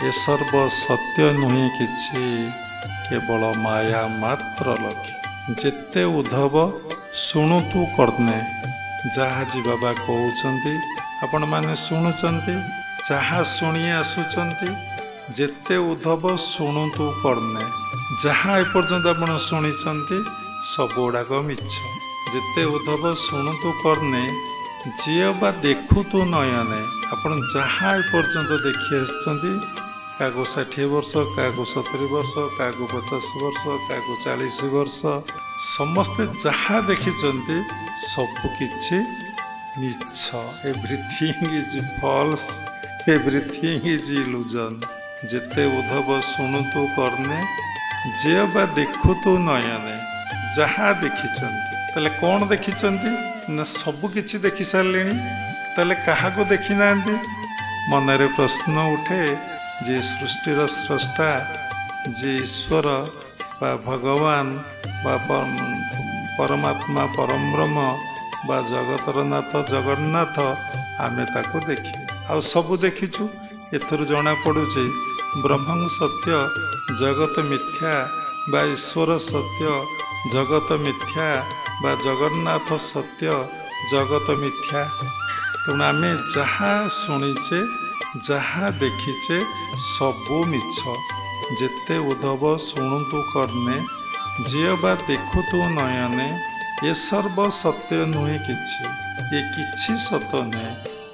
ଏ ସର୍ବ ସତ୍ୟ ନୁହେଁ କିଛି, କେବଳ ମାୟା ମାତ୍ର ଲକ୍ଷ୍ୟ। ଯେତେ ଉଦ୍ଧବ ଶୁଣୁତୁ କର୍ଣ୍ଣେ, ଯାହା ଆଜି ବାବା କହୁଛନ୍ତି ଆପଣମାନେ ଶୁଣୁଛନ୍ତି, ଯାହା ଶୁଣି ଆସୁଛନ୍ତି, ଯେତେ ଉଦ୍ଧବ ଶୁଣୁତୁ କର୍ଣ୍ଣେ, ଯାହା ଏପର୍ଯ୍ୟନ୍ତ ଆପଣ ଶୁଣିଛନ୍ତି ସବୁଗୁଡ଼ାକ ମିଛ। ଯେତେ ଉଦ୍ଧବ ଶୁଣୁତୁ କର୍ଣ୍ଣେ, ଯିଏ ବା ଦେଖୁତୁ ନୟନେ, ଆପଣ ଯାହା ଏପର୍ଯ୍ୟନ୍ତ ଦେଖି ଆସିଛନ୍ତି, କାହାକୁ 60 ବର୍ଷ, କାହାକୁ 70 ବର୍ଷ, କାହାକୁ 50 ବର୍ଷ, କାହାକୁ 40 ବର୍ଷ, ସମସ୍ତେ ଯାହା ଦେଖିଛନ୍ତି ସବୁ କିଛି ମିଛ। Everything is falls, everything is ଇଲୁଜନ୍। ଯେତେ ଉଦ୍ଧବ ଶୁଣୁତୁ କର୍ଣ୍ଣେ, ଯିଏ ବା ଦେଖୁତୁ ନୟନେ, ଯାହା ଦେଖିଛନ୍ତି। ତାହେଲେ କ'ଣ ଦେଖିଛନ୍ତି ନା ସବୁ କିଛି ଦେଖି ସାରିଲେଣି। ତାହେଲେ କାହାକୁ ଦେଖିନାହାନ୍ତି? ମନରେ ପ୍ରଶ୍ନ ଉଠେ, ଯିଏ ସୃଷ୍ଟିର ସ୍ରଷ୍ଟା, ଯିଏ ଈଶ୍ୱର ବା ଭଗବାନ ବା ପରମାତ୍ମା ପରମବ୍ରହ୍ମ ବା ଜଗତର ନାଥ ଜଗନ୍ନାଥ, ଆମେ ତାକୁ ଦେଖି ଆଉ ସବୁ ଦେଖିଛୁ। ଏଥିରୁ ଜଣାପଡ଼ୁଛି ବ୍ରହ୍ମ ସତ୍ୟ, ଜଗତ ମିଥ୍ୟା, ବା ଈଶ୍ୱର ସତ୍ୟ, ଜଗତ ମିଥ୍ୟା, ବା ଜଗନ୍ନାଥ ସତ୍ୟ, ଜଗତ ମିଥ୍ୟା। ତେଣୁ ଆମେ ଯାହା ଶୁଣିଛେ, ଯାହା ଦେଖିଛେ ସବୁ ମିଛ। ଯେତେ ଉଦ୍ଧବ ଶୁଣୁତୁ କର୍ଣ୍ଣେ, ଯିଏ ବା ଦେଖୁତୁ ନୟନେ, ଏ ସର୍ବ ସତ୍ୟ ନୁହେଁ କିଛି, ଏ କିଛି ସତ ନୁହେଁ,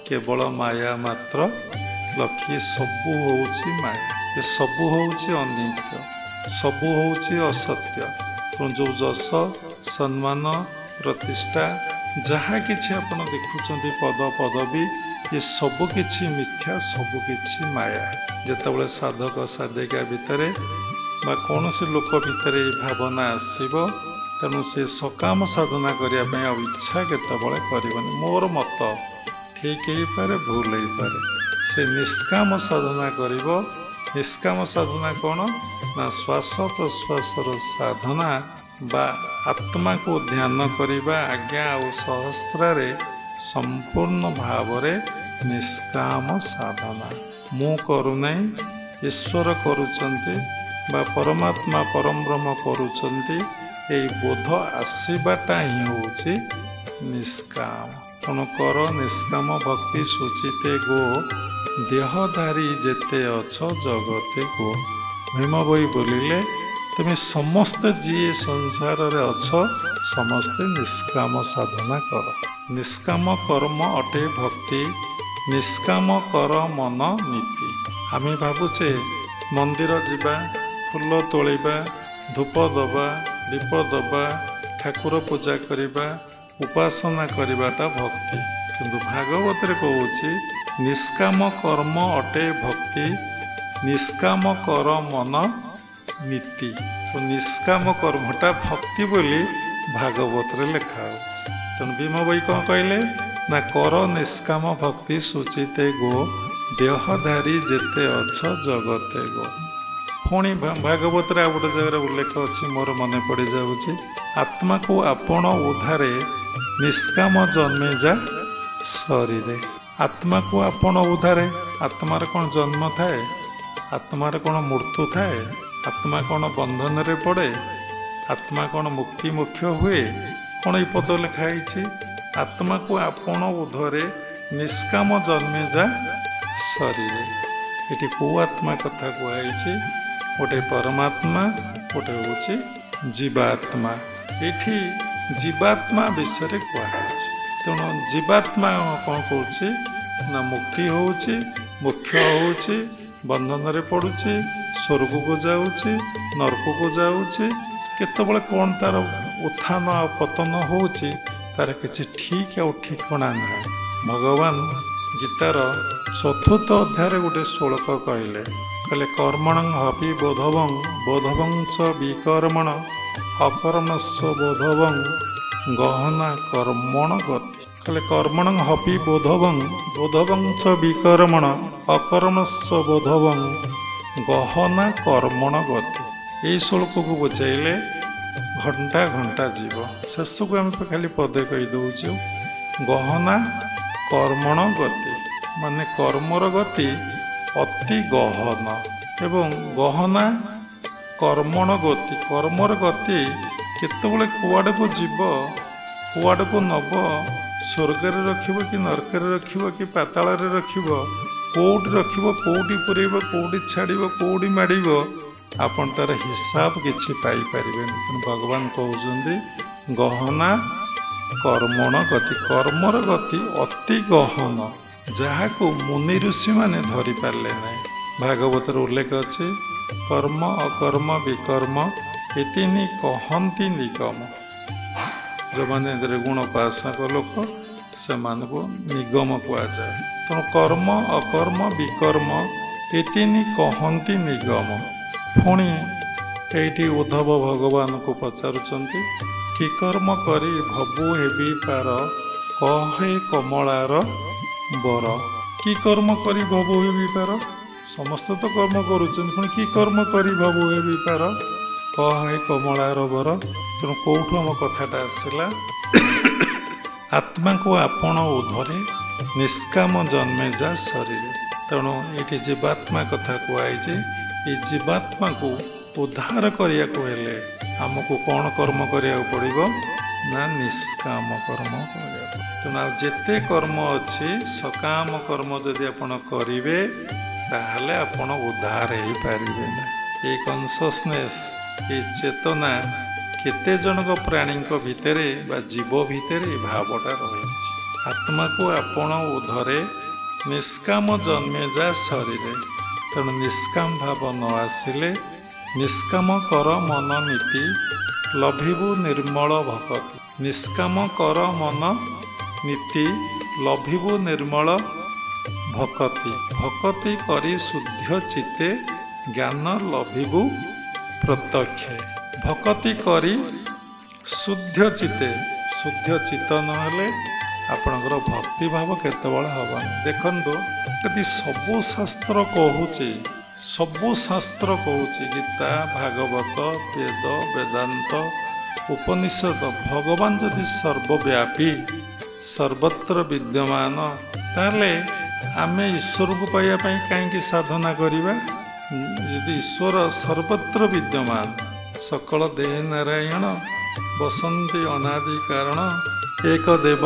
केवल माया मात्र लक्ष्य सबू होउछि माया ये सबू होउछि अनित्य सबू होउछि असत्य तो जो जस सम्मान प्रतिष्ठा जहाँ किछि आपण देखुछंती पद पदवी ये सबु किछि मिथ्या सबु किछि माया जेतेबेले साधक साधिका भितरे बा कौन से लोक भितर भावना आसब तेणु से सकाम साधना करने इच्छा केतबले करबनी मोर मत ठीक हो पारे भूल हो पारे से निष्काम साधना करिब निष्काम साधना कौन ना श्वास प्रश्वास साधना बा आत्मा को ध्यान करने आज्ञा और सहस्त्र संपूर्ण भाव निष्काम साधना मु करूना ईश्वर करुचंती बा परमात्मा परम ब्रह्म करुचंती यही बोध आसवाटा ही होची निष्काम तेणु कर निष्काम भक्ति सुचिते गो देहधारी जेते अछ जगते गो भीम बही बोलिले तुम समस्त जी संसार रे अछ समस्ते निष्काम साधना कर निष्काम कर्म अटे भक्ति निष्काम कर मन नीति आम भावुचे मंदिर जीवा फूल तोलिबा धूप दबा दीप दबा ठाकुर पूजा करिबा उपासना करिबाटा भक्ति किंतु भागवत रे कहूची निष्काम कर्म अटे भक्ति निष्काम कर मन नीति तो निष्काम कर्मटा भक्ति बोली भागवत रे लिखा होची तेणु भीम भाई कौन कहले ना कर निष्काम भक्ति सुचिते गो देहधारी जेते अछ जगते गो पुणी भागवत रे गोटे जगह उल्लेख अच्छी मोर मन पड़ जाऊँगी आत्मा को आपण उद्धारे निष्काम जन्मे जा शरीर आत्मा को आपण उद्धारे आत्मार कौन जन्म थाए आत्मार कौन मृत्यु थाए आत्मा कौन बंधन रे पड़े आत्मा कौन मुक्ति मुख्य हुए कौन ये पद लिखाई आत्मा को आपण उद्धरे निष्काम जन्मे जा शरीर ये कौ आत्मा कथा कहुई गोटे परमात्मा गोटे हूँ जीवात्मा ये जीवात्मा विषय कहुई तेणु जीवात्मा कौन कौन मुक्ति होची मुख्य होची बंधन रे पड़ुची स्वर्ग को जाऊँगी नरक को जाऊँगी केतबले कौन तार उत्थान पतन होची तार किसी ठीक आ ठिकना ना भगवान गीतार चतुर्थ अध्याय गोटे श्लोक कहले कहले कर्मण हपि बोधवं बोधवं च विकर्मण अकर्मस्य बोधवं गहना कर्मण गति कहले कर्मण हपि बोधवं बोधवं च विकर्मण अकर्मस्य बोधवं गहना कर्मण गति यही श्लोक को बुझाइले घंटा घंटा जीव शेष को आम खाली पदे कहीदे गहना कर्मण गति माने कर्मर गति अति गहन एवं गहना कर्मण गति कर्मर गति केतबले कुआड़ को जीव कुआड़ को नब स्वर्ग रखिब कि नरक रखिब कि पाताल रखिब कौटी रखिब कौटी पुरेब कौटी छाड़ब कौटी माड़ब आपन तार हिसाब किछि पाई परिबे तेणु भगवान कहउछन्ति गहना कर्मण गति कर्मर गति अति गहन जहाँ को मुनि ऋषि माने धरी पारे ना भागवत उल्लेख अच्छे कर्म अकर्म विकर्म ये तीन कहती निगम जो मैंने गुण उपासक लोक से निगम कहुए तेणु कर्म अकर्म विकर्म ये तीन कहती निगम पुणी ये उद्धव भगवान को पचारुचंती कि कर्म करी भबु हेबी पार कहे कमलार बर कि कर्म करी भबु हेबी पार समस्त तो कर्म करुचंती पुणी कि कर्म करी भबु हेबी पार कहे कमलार बर तेणु कौटू आम कथाटा आसला आत्मा को आपण उधरे निष्काम जन्मे जा शरीर तेणु ये जीवात्मा कथा कहुई ये जीवात्मा को उद्धार करिया को हेले आमको कौन कर्म करिया पड़िबो ना निष्काम कर्म करिया तेणु जेते कर्म अच्छी सकाम कर्म जदि आपण करिवे ताहले आपण उद्धार हो पारिबे ना ये कॉन्शियसनेस ये चेतना केते जनक प्राणी भितरे बा जीव भितरे भावटा रही आत्मा को आपण उधरे निष्काम जन्मे जा शरीर। तेणु निष्काम भाव न आसिले निष्काम कर मन नीति लभिबु निर्मल भक्ति। निष्काम कर मन नीति लभिबु निर्मल भक्ति। भक्ति करी शुद्ध चित्ते ज्ञान लभिबु प्रत्यक्ष। भक्ति करी शुद्ध चित्ते, शुद्ध चित्त नहेले आपणकर भक्ति भाव केतबेले हबनी। देखंतु यदि सबु शास्त्र कहूची, सबु शास्त्र कहूची गीता भागवत वेद वेदांत उपनिषद भगवान जदि सर्वव्यापी सर्वत्र विद्यमान ताले आमे ईश्वर को पाइबा पई काहेकि साधना करिबा। यदि ईश्वर सर्वत्र विद्यमान सकल देह नारायण बसंती अनादि कारण एक देव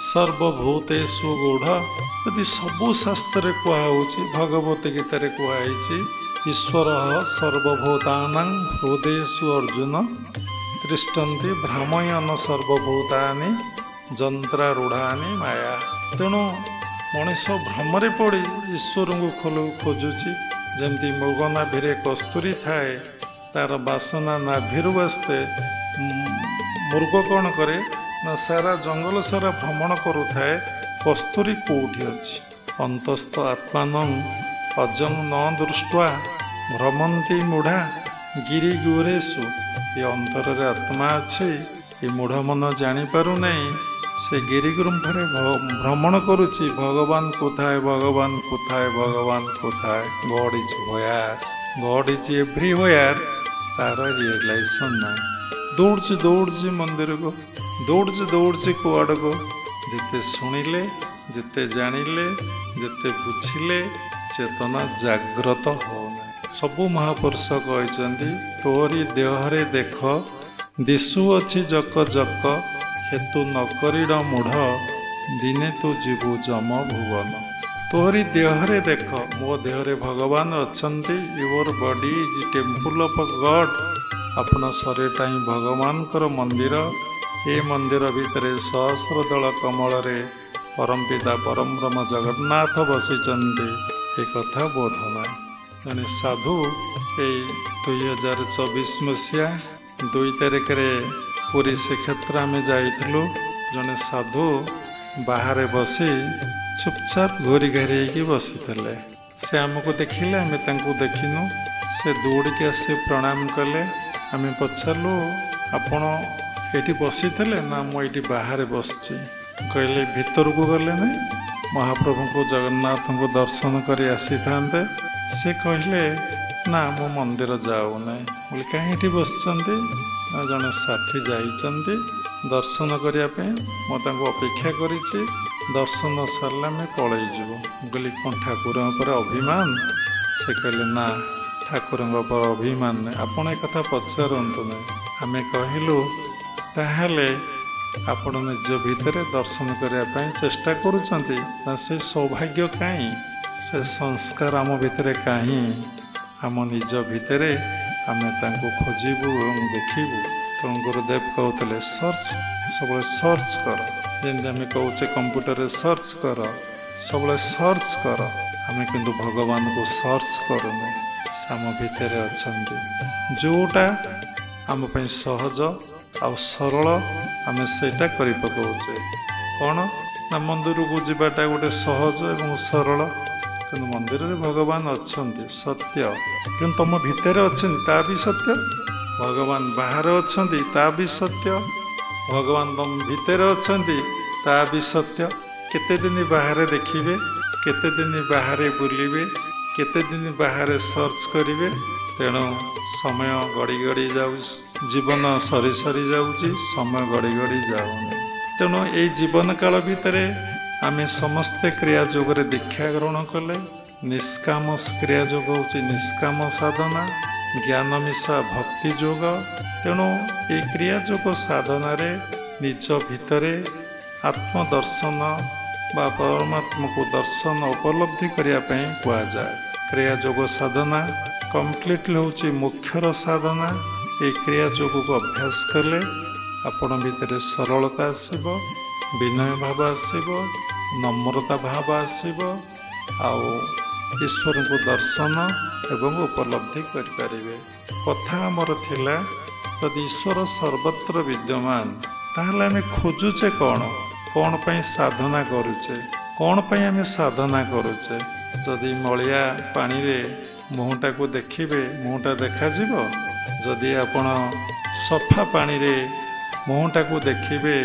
सर्वभूतेषु गूढ़। यदि सबु शास्त्र कहुच्छी भगवत गीतार कहुई ईश्वर सर्वभूतानां हृदयेषु अर्जुन तिष्ठन्ति भ्रामयन् सर्वभूतानि जंत्रारूढ़ानि माया। तेणु मनीष भ्रमरे पड़ी ईश्वर को खोजुची। जमती मृग नाभिरे कस्तूरी थाए तार बासना नाभिरु आसते मृग कौन करे ना सारा जंगल सारा भ्रमण करुए कस्तूरी कौटी अच्छी। अंतस्थ आत्मान अजं न दृष्ट्वा भ्रमंती मूढ़ा गिरी गुरेशु। ये अंतर आत्मा अच्छे ये मूढ़ मन जानीपार नहीं से गिरिगुम्फे भ्रमण करुच्ची भगवान कोथाए भगवान कोथाए भगवान कोथाए। God is where, God is everywhere तार रियलाइजेशन ना। दौड़ची दौड़ची मंदिर को दौड़ची कुआड़ को जिते शुणिले जिते जानिले जिते बुझिले चेतना जाग्रत हो। सबु महापुरुष कहते तोरी देहरे देख दिशु अच्छी जक जक हेतु नकरीड़ मूढ़ दिने तू जीवु जम भुवन। तोहरी देहरे देख मो देहरे भगवान अच्छंती। Your body is temple of God. अपना शरीरटा ही भगवान कर मंदिर। ए मंदिर भितर सहस्र दल कमल रे परम पिता परम ब्रह्म जगन्नाथ बसिचंती। ए कथा बोधना जने साधु ए 2024 मसीहा 2 तारिख रे पुरी श्रीक्षेत्र में जाइलु। जने साधु बाहर बसी चुपचाप घोरी घारी बसी थे। से आमको देखिले आम देखिनु। से दौड़ के आसी प्रणाम कले। आम पचारू आपण ये बसी थे ना मुझे बाहर बसची। कहले भीतर को गले नहीं महाप्रभु को जगन्नाथ को दर्शन कर आसी था। से कहले ना मो मंदिर जाऊना। बोले कहीं बसचंती ना जड़े साथी जाइंट दर्शन करने मुझे अपेक्षा करी। दर्शन सरला में पलैजु। कहली कौन ठाकुर पर अभिमान? से कहले ना ठाकुर पर अभिमान नहीं। आपण एक कथा पचारतु ना। आम कहलु ताहले आपण निज भितर दर्शन करने चेष्टा करुँच ना से सौभाग्य कहीं से संस्कार आम भितर कहीं आम निज भितर आम खोजबू और देखू। तेणु गुरुदेव कहते सर्च सब सर्च कर। जमी आम कहे कंप्यूटर सर्च कर सब सर्च कर। आम किंतु भगवान को सर्च करूँ आम भितर अच्छा जोटा आम सहज आ सरल आम सेटा कर पकाउचे। कौन ना मंदिर को जावाटा गोटे सहज और सरल। कि मंदिर में भगवान अच्छा सत्य कि तुम भितर अच्छा भी सत्य। भगवान बाहर अच्छा भी सत्य। भगवान तुम भितर अच्छा भी सत्य। केते दिन बाहर देखिए केते दिन बाहर बुलिबे केते दिन बाहर सर्च करिवे। तेणु समय गड़ी गड़ी जाऊ जीवन सरी सरी जाऊँगी समय गड़ी गड़ी जाऊनी। तेणु ये जीवन काल भितर आमे समस्ते क्रिया जोगरे दीक्षा ग्रहण कले। निष्काम क्रिया जोग होची निष्काम साधना ज्ञान मिशा भक्ति जोग। तेणु ये क्रिया जोग साधना रे निज भितरे आत्मदर्शन बा परमात्मा को दर्शन उपलब्धि करने कहुए। क्रिया जोग साधना कम्प्लीटली होची मुख्यर साधना। ये क्रिया जोग को अभ्यास कले आपण भितर सरलता आसब विनय भाव आसब, नम्रता भाव आसब, आउ ईश्वर को दर्शन एवं उपलब्धि करें। कथा आमर थिला यदि ईश्वर सर्वत्र विद्यमान ताहले आमे खोजुचे कौन पाई साधना करुचे, कौन पाई आमे साधना करुचे। जदि मलिया पानी रे मुहटा को देखिबे मुहटा देखा जिवो, जदि आपण सफा पानी रे मुहटा को देखिबे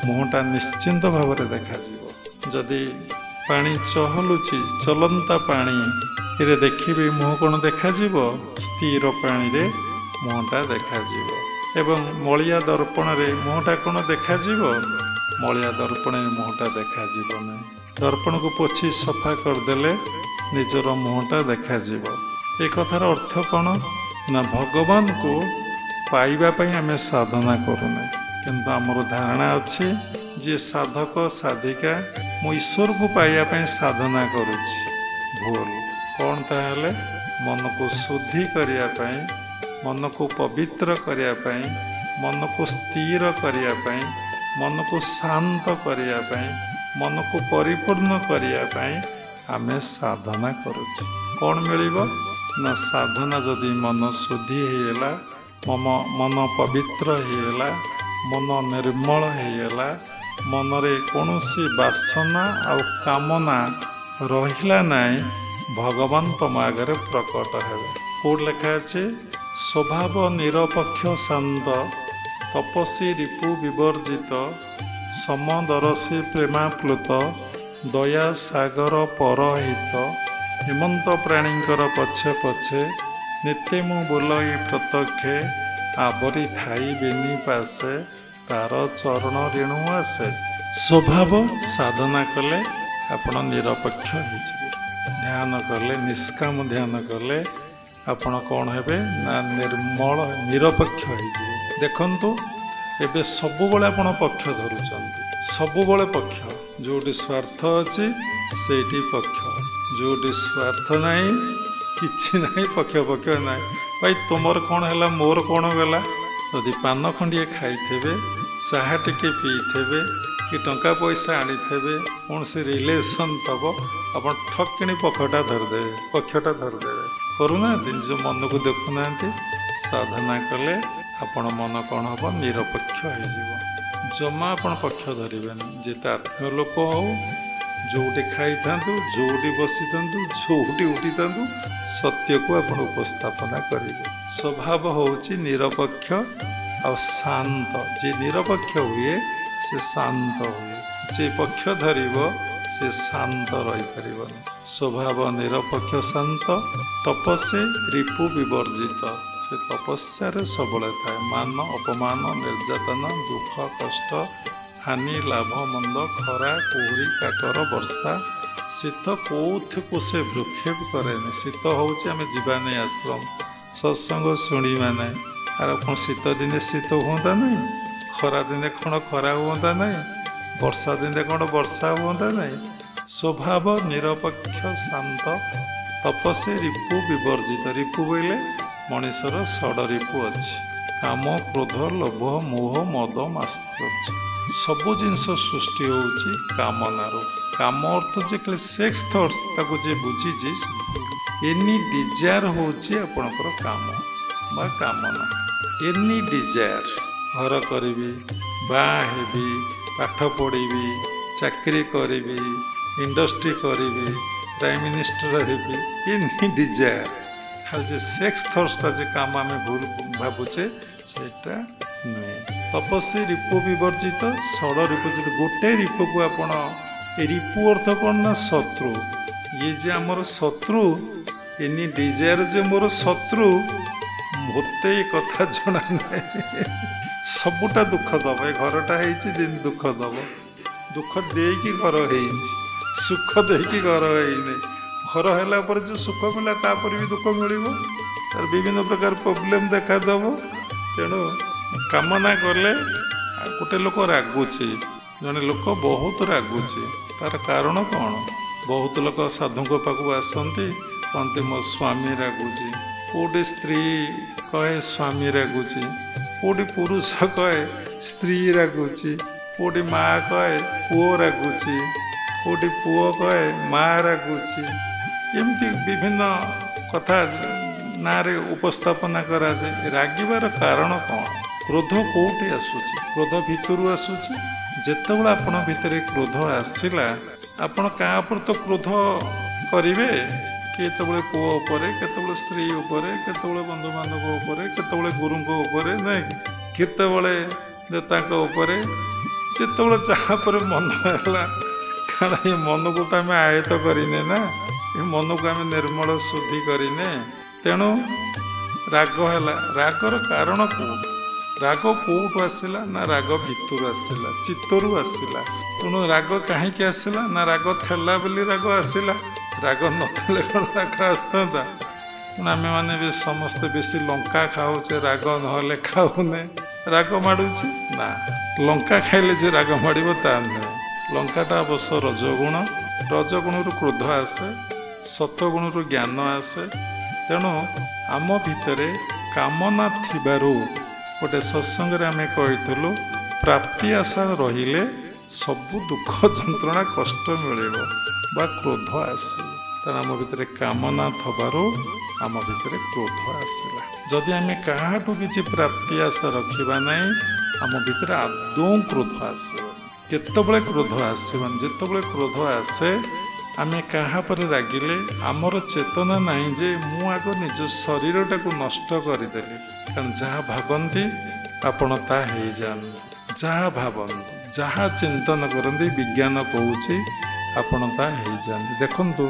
मुहटा निश्चिंत भाव में देखा जिवो। जदि पानी चहलुची चलंता पानी रे देखिबे मुह कौन देखा जिवो, स्थिर पानी रे मुहटा देखा जिवो। एवं मलिया दर्पण रे मुहटा कौन देखा जिवो, मलिया दर्पण मुहटा देखा जिवो नहीं। दर्पण को पोछि सफा करदेले निजर मुहटा देखा जिवो। ए कथार अर्थ कौन ना भगवान को पाइबा पई आमे साधना करूने, किंतु आमर धारणा अच्छी जे साधक साधिका मु ईश्वर को पाइबा पई साधना करुछि। भूल कौन ताहले मन को शुद्धि करिया पई, मन को पवित्र करिया पई, मन को स्थिर करिया पई, मन को शांत करिया पई, मन को परिपूर्ण करिया पई आमे साधना करुछि। कौन मिलिबो ना साधना जदि मन शुद्धि हेला, मन पवित्र हेला, मन निर्मल हेला, मनरे कौनसी वासना आ कामना रहिला नाई, भगवान तुम आगे प्रकट हेबे। कोड लिखा अछि स्वभाव निरपेक्ष शांत, तपस्वी रिपु विवर्जित, समदरसी प्रेमाप्लुत, दया सागर परहित, हेमंत प्राणींकर पछे पछे नित्य मु बोलई प्रत्यक्षे, आवरी थाई बेनी पासे तार चरण ऋणु आसे। स्वभाव साधना कले आपण निरपेक्ष हो, ध्यान कले निष्काम ध्यान कले आपण कौन हेबे ना निर्मल निरपेक्ष हो। देखंतु एबे सबुबले आपण पक्ष धरुचंती, सबुबले पक्ष, जोटी स्वार्थ अछि सेठी पक्ष, जोटी स्वार्थ नहीं किछि नहीं पक्ष पक्ष नहीं। भाई तुमर कौन है मोर कौन गला, यदि पान खंडिए खाइथे, चाहा टिके पीथे कि टंका पैसा आनीथे, कौन से रिलेसन तब आप ठकिणी पक्षटा धरदेवे, पक्षटा धरदेवे। करूना निज मन को देखुना, साधना कले आपण मन कौन हम निरपेक्ष हो, जमा आपण पक्ष धरबेनि। जेते आत्मीय लोक हो, जोटी खाई था, जोटी बसी था, जोटी उठी था, सत्य को आप उपस्थापना करेंगे। स्वभाव होची निरपेक्ष और शांत। जे निरपेक्ष हुए से शांत हुए, जे पक्ष धरिब से शांत रही पारिबनि। स्वभाव निरपेक्ष शांत, तपस्वी रिपु विवर्जित, से तपस्या सबले थाए। मान अपमान निर्यातना दुख कष्ट हानि लाभ मंद खरा कुहुरी काकर वर्षा शीत कौथ को से भ्रुक्षेप करे। शीत हूँ आम जीवानी आश्रम सत्संग शुणा ना, आर कौन शीत दिने शीत हुआ ना, खरा दिने कौन खरा हुआ ना, वर्षा दिने कौन वर्षा हुआ ना। स्वभाव निरपेक्ष शांत, तपस्वी रिपु विवर्जित। रिपु बोले मनीषर षड रिपु अच्छी, काम क्रोध लोभ मोह मद मात्सर्य, सबु जिनस सृष्टि होची कामनारो। काम अर्थ जे सेक्स थॉट्स ताको जे बुझीची, एनी डिजायर होची आपणकर काम बा कामना। एनी डिजायर, घर करिबी, बा हेबी, पाठ पढ़ी, चाकरी करी, इंडस्ट्री करी, प्राइम मिनिस्टर हेबी, एनी डिजायर। खाली जे सेक्स थॉट्सटा जे काम आम भूल भावुचे सेटा नुहे। तपस्वी रिपु विवर्जित, षड रिपु। गोटे रिपु को आपण, रिपु अर्थ कौन ना शत्रु। ये जे आमर शत्रु, एनी डिजायर जे मोर शत्रु, मते कथा जना ना। सबुटा दुख दब, ए घरटा है दिन दुख दब, दुख देकी घर है, सुख देकी घर है। घर है पर जो सुख मिला तापर भी दुख मिल, विभिन्न प्रकार प्रोब्लेम देखा दब। तेणु कामना कले गोटे लोक रागुचे, जड़े लोक बहुत रागुचे, तार कारण कौन? बहुत लोक साधु पाखु आसती, कहते मो स्वामी रागुची, कौटे स्त्री कहे स्वामी रागुची, कौटे पुरुष कहे स्त्री रागुची, କୋଉଠି ମା କହେ ପୁଅ ରାଗୁଛି, କୋଉଠି ପୁଅ କହେ ମା ରାଗୁଛି। ଏମିତି ବିଭିନ୍ନ କଥା ନାଁରେ ଉପସ୍ଥାପନା କରାଯାଏ। ରାଗିବାର କାରଣ କ'ଣ? କ୍ରୋଧ କୋଉଠି ଆସୁଛି? କ୍ରୋଧ ଭିତରୁ ଆସୁଛି। ଯେତେବେଳେ ଆପଣ ଭିତରେ କ୍ରୋଧ ଆସିଲା, ଆପଣ କାହା ଉପରେ ତ କ୍ରୋଧ କରିବେ? କେତେବେଳେ ପୁଅ ଉପରେ, କେତେବେଳେ ସ୍ତ୍ରୀ ଉପରେ, କେତେବେଳେ ବନ୍ଧୁବାନ୍ଧବ ଉପରେ, କେତେବେଳେ ଗୁରୁଙ୍କ ଉପରେ, ନାଇଁ କି? କେତେବେଳେ ନେତାଙ୍କ ଉପରେ, ଯେତେବେଳେ ଯାହା ଉପରେ ମନ ହେଲା। କାରଣ ଏ ମନକୁ ତ ଆମେ ଆୟତ କରିନେ ନା, ଏ ମନକୁ ଆମେ ନିର୍ମଳ ଶୁଦ୍ଧି କରିନେ। ତେଣୁ ରାଗ ହେଲା। ରାଗର କାରଣ କୋଉଠି? ରାଗ କୋଉଠୁ ଆସିଲା? ନା ରାଗ ଭିତରୁ ଆସିଲା, ଚିତ୍ତରୁ ଆସିଲା। ତେଣୁ ରାଗ କାହିଁକି ଆସିଲା? ନା ରାଗ ଥିଲା ବୋଲି ରାଗ ଆସିଲା। ରାଗ ନଥିଲେ କ'ଣ ରାଗ ଆସିଥାନ୍ତା? ଆମେମାନେ ବି ସମସ୍ତେ ବେଶୀ ଲଙ୍କା ଖାଉଛେ, ରାଗ ନହେଲେ ଖାଉନେ। ରାଗ ମାଡ଼ୁଛି ନା, ଲଙ୍କା ଖାଇଲେ ଯେ ରାଗ ମାଡ଼ିବ ତା ନୁହେଁ। ଲଙ୍କାଟା ଅବଶ୍ୟ ରଜଗୁଣ, ରଜଗୁଣରୁ କ୍ରୋଧ ଆସେ, ସତ୍ୱଗୁଣରୁ ଜ୍ଞାନ ଆସେ। ତେଣୁ ଆମ ଭିତରେ କାମନା ଥିବାରୁ ଗୋଟେ ସତ୍ସଙ୍ଗରେ ଆମେ କହିଥିଲୁ, ପ୍ରାପ୍ତି ଆଶା ରହିଲେ ସବୁ ଦୁଃଖ ଯନ୍ତ୍ରଣା କଷ୍ଟ ମିଳିବ ବା କ୍ରୋଧ ଆସିବ। ତେଣୁ ଆମ ଭିତରେ କାମନା ଥବାରୁ ଆମ ଭିତରେ କ୍ରୋଧ ଆସିଲା। ଯଦି ଆମେ କାହାଠୁ କିଛି ପ୍ରାପ୍ତି ଆଶା ରଖିବା ନାହିଁ, ଆମ ଭିତରେ ଆଦୌ କ୍ରୋଧ ଆସିବ। କେତେବେଳେ କ୍ରୋଧ ଆସିବନି? ଯେତେବେଳେ କ୍ରୋଧ ଆସେ, ଆମେ କାହା ପରେ ରାଗିଲେ ଆମର ଚେତନା ନାହିଁ ଯେ ମୁଁ ଆଗ ନିଜ ଶରୀରଟାକୁ ନଷ୍ଟ କରିଦେଲି। କାରଣ ଯାହା ଭାବନ୍ତି ଆପଣ ତାହା ହେଇଯାଆନ୍ତି। ଯାହା ଭାବନ୍ତି, ଯାହା ଚିନ୍ତନ କରନ୍ତି, ବିଜ୍ଞାନ କହୁଛି ଆପଣ ତାହା ହେଇଯାଆନ୍ତି। ଦେଖନ୍ତୁ,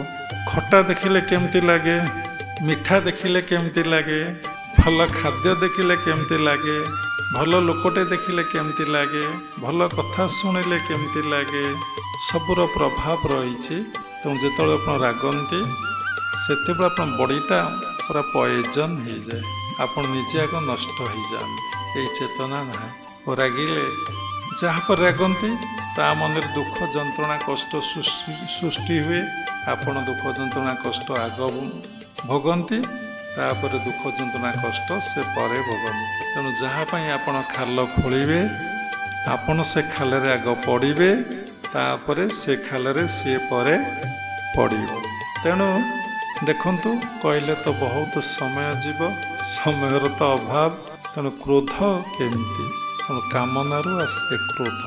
ଖଟା ଦେଖିଲେ କେମିତି ଲାଗେ, ମିଠା ଦେଖିଲେ କେମିତି ଲାଗେ, ଭଲ ଖାଦ୍ୟ ଦେଖିଲେ କେମିତି ଲାଗେ, ଭଲ ଲୋକଟେ ଦେଖିଲେ କେମିତି ଲାଗେ, ଭଲ କଥା ଶୁଣିଲେ କେମିତି ଲାଗେ, ସବୁର ପ୍ରଭାବ ରହିଛି। ତେଣୁ ଯେତେବେଳେ ଆପଣ ରାଗନ୍ତି, ସେତେବେଳେ ଆପଣ ବଡ଼ିଟା ପୁରା ପଏଜନ୍ ହେଇଯାଏ। ଆପଣ ନିଜେ ଆଗ ନଷ୍ଟ ହେଇଯାଆନ୍ତି। ଏଇ ଚେତନା ନାହିଁ। ରାଗିଲେ ଯାହା ପରେ ରାଗନ୍ତି ତା ମନରେ ଦୁଃଖ ଯନ୍ତ୍ରଣା କଷ୍ଟ ସୃଷ୍ଟି ହୁଏ। ଆପଣ ଦୁଃଖ ଯନ୍ତ୍ରଣା କଷ୍ଟ ଆଗ ଭୋଗନ୍ତି, ତାପରେ ଦୁଃଖ ଯନ୍ତ୍ରଣା କଷ୍ଟ ସେ ପରେ ଭୋଗନ୍ତି। ତେଣୁ ଯାହା ପାଇଁ ଆପଣ ଖାଲ ଖୋଳିବେ, ଆପଣ ସେ ଖାଲରେ ଆଗ ପଡ଼ିବେ, ତାପରେ ସେ ଖାଲରେ ସିଏ ପରେ ପଡ଼ିବ। ତେଣୁ ଦେଖନ୍ତୁ, କହିଲେ ତ ବହୁତ ସମୟ ଯିବ, ସମୟର ତ ଅଭାବ। ତେଣୁ କ୍ରୋଧ କେମିତି? ତେଣୁ କାମନାରୁ ଆସେ କ୍ରୋଧ।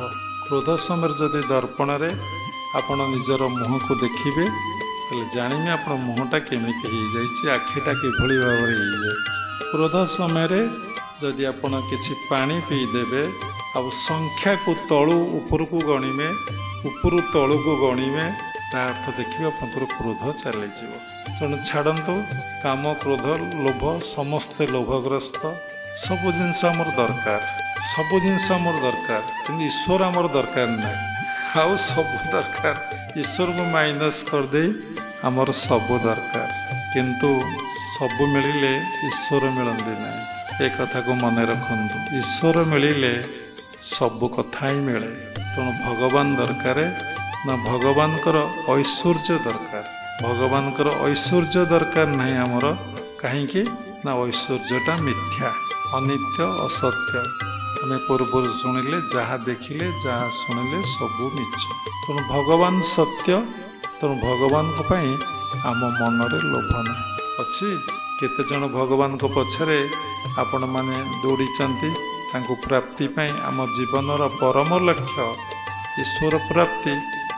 କ୍ରୋଧ ସମୟରେ ଯଦି ଦର୍ପଣରେ ଆପଣ ନିଜର ମୁହଁକୁ ଦେଖିବେ, ହେଲେ ଜାଣିବେ ଆପଣ ମୁହଁଟା କେମିତି ହେଇଯାଇଛି, ଆଖିଟା କିଭଳି ଭାବରେ ହେଇଯାଇଛି। କ୍ରୋଧ ସମୟରେ ଯଦି ଆପଣ କିଛି ପାଣି ପିଇଦେବେ, ଆଉ ସଂଖ୍ୟାକୁ ତଳୁ ଉପରକୁ ଗଣିବେ, ଉପରୁ ତଳକୁ ଗଣିବେ, ତା ଅର୍ଥ ଦେଖିବେ ଆପଣଙ୍କର କ୍ରୋଧ ଚାଲିଯିବ। ତେଣୁ ଛାଡ଼ନ୍ତୁ, କାମ, କ୍ରୋଧ, ଲୋଭ, ସମସ୍ତେ ଲୋଭଗ୍ରସ୍ତ। ସବୁ ଜିନିଷ ଆମର ଦରକାର, ସବୁ ଜିନିଷ ଆମର ଦରକାର, କିନ୍ତୁ ଈଶ୍ୱର ଆମର ଦରକାର ନାହିଁ। ଆଉ ସବୁ ଦରକାର, ଈଶ୍ୱରକୁ ମାଇନସ୍ କରିଦେଇ ଆମର ସବୁ ଦରକାର। କିନ୍ତୁ ସବୁ ମିଳିଲେ ଈଶ୍ୱର ମିଳନ୍ତି ନାହିଁ। ଏ କଥାକୁ ମନେ ରଖନ୍ତୁ। ଈଶ୍ୱର ମିଳିଲେ ସବୁ କଥା ହିଁ ମିଳେ। ତେଣୁ ଭଗବାନ ଦରକାର ନା ଭଗବାନଙ୍କର ଐଶ୍ୱର୍ଯ୍ୟ ଦରକାର। ଭଗବାନଙ୍କର ଐଶ୍ୱର୍ଯ୍ୟ ଦରକାର ନାହିଁ ଆମର। କାହିଁକି ନା ଐଶ୍ୱର୍ଯ୍ୟଟା ମିଥ୍ୟା, ଅନିତ୍ୟ, ଅସତ୍ୟ। ଆମେ ପୂର୍ବରୁ ଶୁଣିଲେ, ଯାହା ଦେଖିଲେ, ଯାହା ଶୁଣିଲେ ସବୁ ମିଛ। ତେଣୁ ଭଗବାନ ସତ୍ୟ। ତେଣୁ ଭଗବାନଙ୍କ ପାଇଁ ଆମ ମନରେ ଲୋଭ ନାହିଁ। ଅଛି କେତେଜଣ ଭଗବାନଙ୍କ ପଛରେ ଆପଣମାନେ ଦୌଡ଼ିଛନ୍ତି ତାଙ୍କୁ ପ୍ରାପ୍ତି ପାଇଁ। ଆମ ଜୀବନର ପରମ ଲକ୍ଷ୍ୟ ଈଶ୍ୱର ପ୍ରାପ୍ତି।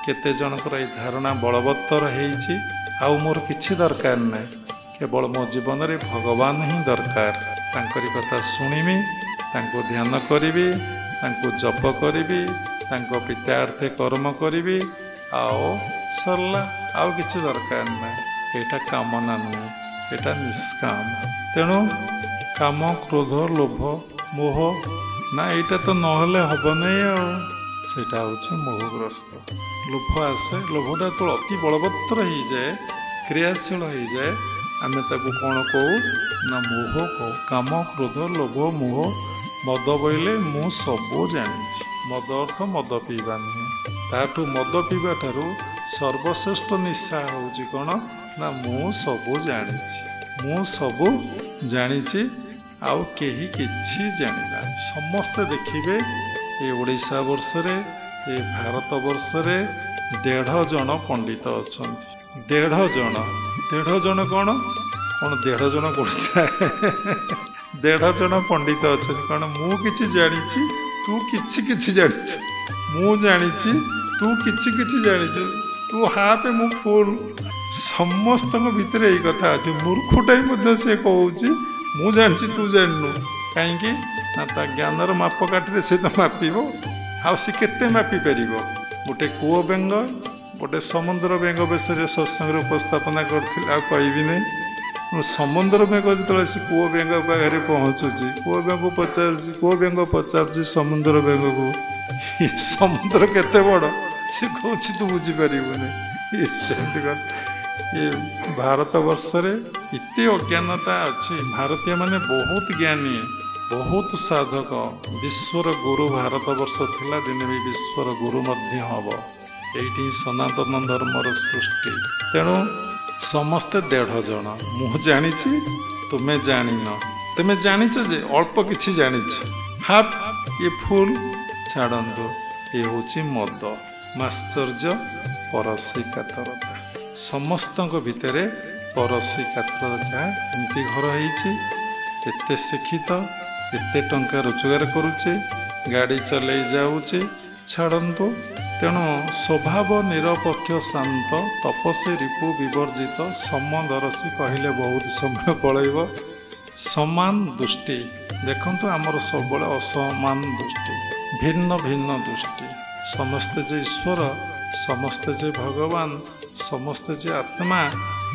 କେତେ ଜଣଙ୍କର ଏହି ଧାରଣା ବଳବତ୍ତର ହେଇଛି, ଆଉ ମୋର କିଛି ଦରକାର ନାହିଁ, କେବଳ ମୋ ଜୀବନରେ ଭଗବାନ ହିଁ ଦରକାର। ତାଙ୍କରି କଥା ଶୁଣିବି, ତାଙ୍କୁ ଧ୍ୟାନ କରିବି, ତାଙ୍କୁ ଜପ କରିବି, ତାଙ୍କ ପିତାର୍ଥେ କର୍ମ କରିବି, ଆଉ ସରିଲା, ଆଉ କିଛି ଦରକାର ନାହିଁ। ଏଇଟା କାମନା ନୁହେଁ, ଏଇଟା ନିଷ୍କାମ। ତେଣୁ କାମ, କ୍ରୋଧ, ଲୋଭ, ମୋହ, ନା ଏଇଟା ତ ନହେଲେ ହବ ନାହିଁ। ଆଉ ସେଇଟା ହେଉଛି ମୋହଗ୍ରସ୍ତ। ଲୋଭ ଆସେ, ଲୋଭଟା ଯେତେବେଳେ ଅତି ବଳବତ୍ତର ହେଇଯାଏ, କ୍ରିୟାଶୀଳ ହେଇଯାଏ, ଆମେ ତାକୁ କ'ଣ କହୁ? ନା ମୋହ କହୁ। କାମ, କ୍ରୋଧ, ଲୋଭ, ମୋହ। ମଦ ବୋଇଲେ ମୁଁ ସବୁ ଜାଣିଛି। ମଦ ଅର୍ଥ ମଦ ପିଇବା ନୁହେଁ। ତାଠୁ ମଦ ପିଇବା ଠାରୁ ସର୍ବଶ୍ରେଷ୍ଠ ନିଶା ହେଉଛି କ'ଣ? ନା ମୁଁ ସବୁ ଜାଣିଛି। ମୁଁ ସବୁ ଜାଣିଛି, ଆଉ କେହି କିଛି ଜାଣିନାହାନ୍ତି। ସମସ୍ତେ ଦେଖିବେ ए ओडिशा वर्षरे ए भारत वर्षरे 1.5 जन पंडित अच्छा 1.5 जन 1.5 जन कौन कौन 1.5 जन कौन 1.5 जन पंडित अच्छा कौन मु किछि जानी तू किछि जानी मु जानी तू किछि जानी तू हाफ मु फुल समस्त भितर यही कथा अच्छे मूर्खटा से कहूँ मु जानी तू जाननु कहीं ना ज्ञानर मापकाठी से तो मापिब आते मापि पार गोटे कूओ बेंग गोटे समुद्र बेंग विषय सत्संग उपस्थापना करी नहीं समुद्र बेंग जो से कूओ बेंग पाखे पहुँचुची कूओ बेंग पचार समुद्र बेंग को समुद्र केते बड़ सी कह तू बुझीपार ये भारत वर्ष रे इतने अज्ञानता अच्छी भारतीय माने बहुत ज्ञानी बहुत साधक विश्वर गुरु भारत वर्ष थिला दिन भी विश्वर गुरु मध्य हम ये सनातन धर्मर सृष्टि तेणु समस्ते 1.5 जन मु जानी तुम्हें जान तुम्हें जाच जे अल्प किसी जानी हाफ ये फुल छाड़ू ये हूँ मद माश्चर्य परसी कातरता समस्त भितर परसी कातरता एमती घर होते शिक्षित एते टंका रोजगार करुचे गाड़ी चल जाऊे छाड़ू तेणु स्वभाव निरपेक्ष शांत तपस्वी रिपु विवर्जित समदर्शी कहले बहुत समय पलैब समान दृष्टि देखंतु आमर सब असमान दृष्टि भिन्न भिन्न दृष्टि समस्ते जे ईश्वर समस्ते जे भगवान समस्ते जे आत्मा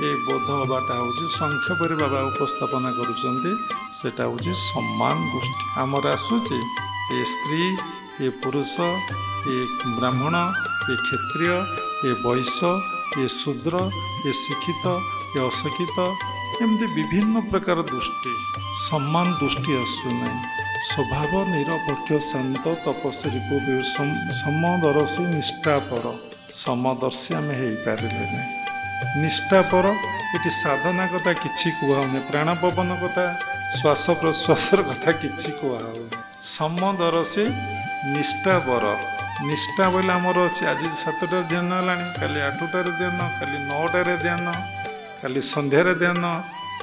ये बोध हवाटा हूँ संक्षेप बाबा उपस्थापना करुँचा हूँ सम्मान दृष्टि आमर आसूची ये स्त्री ये पुरुष ये ब्राह्मण ये क्षत्रिय ये वैश्य ये शूद्र ये शिक्षित ये अशिक्षित एमती विभिन्न प्रकार दृष्टि सम्मान दृष्टि आसुना स्वभाव निरपेक्ष शांत तपस्वी समदर्शी निष्ठापर समदर्शी आम हो पारे नहीं निष्ठापर ये साधना कथा कि कहूनी प्राण पवन कथा श्वास प्रश्वासर कथा कि कहूँ समदर्शी निष्ठापर निष्ठा बोले आमर अच्छे आज 7टार ध्यान है काली 8टार ध्यान काली 9टार ध्यान काली संध्यार ध्यान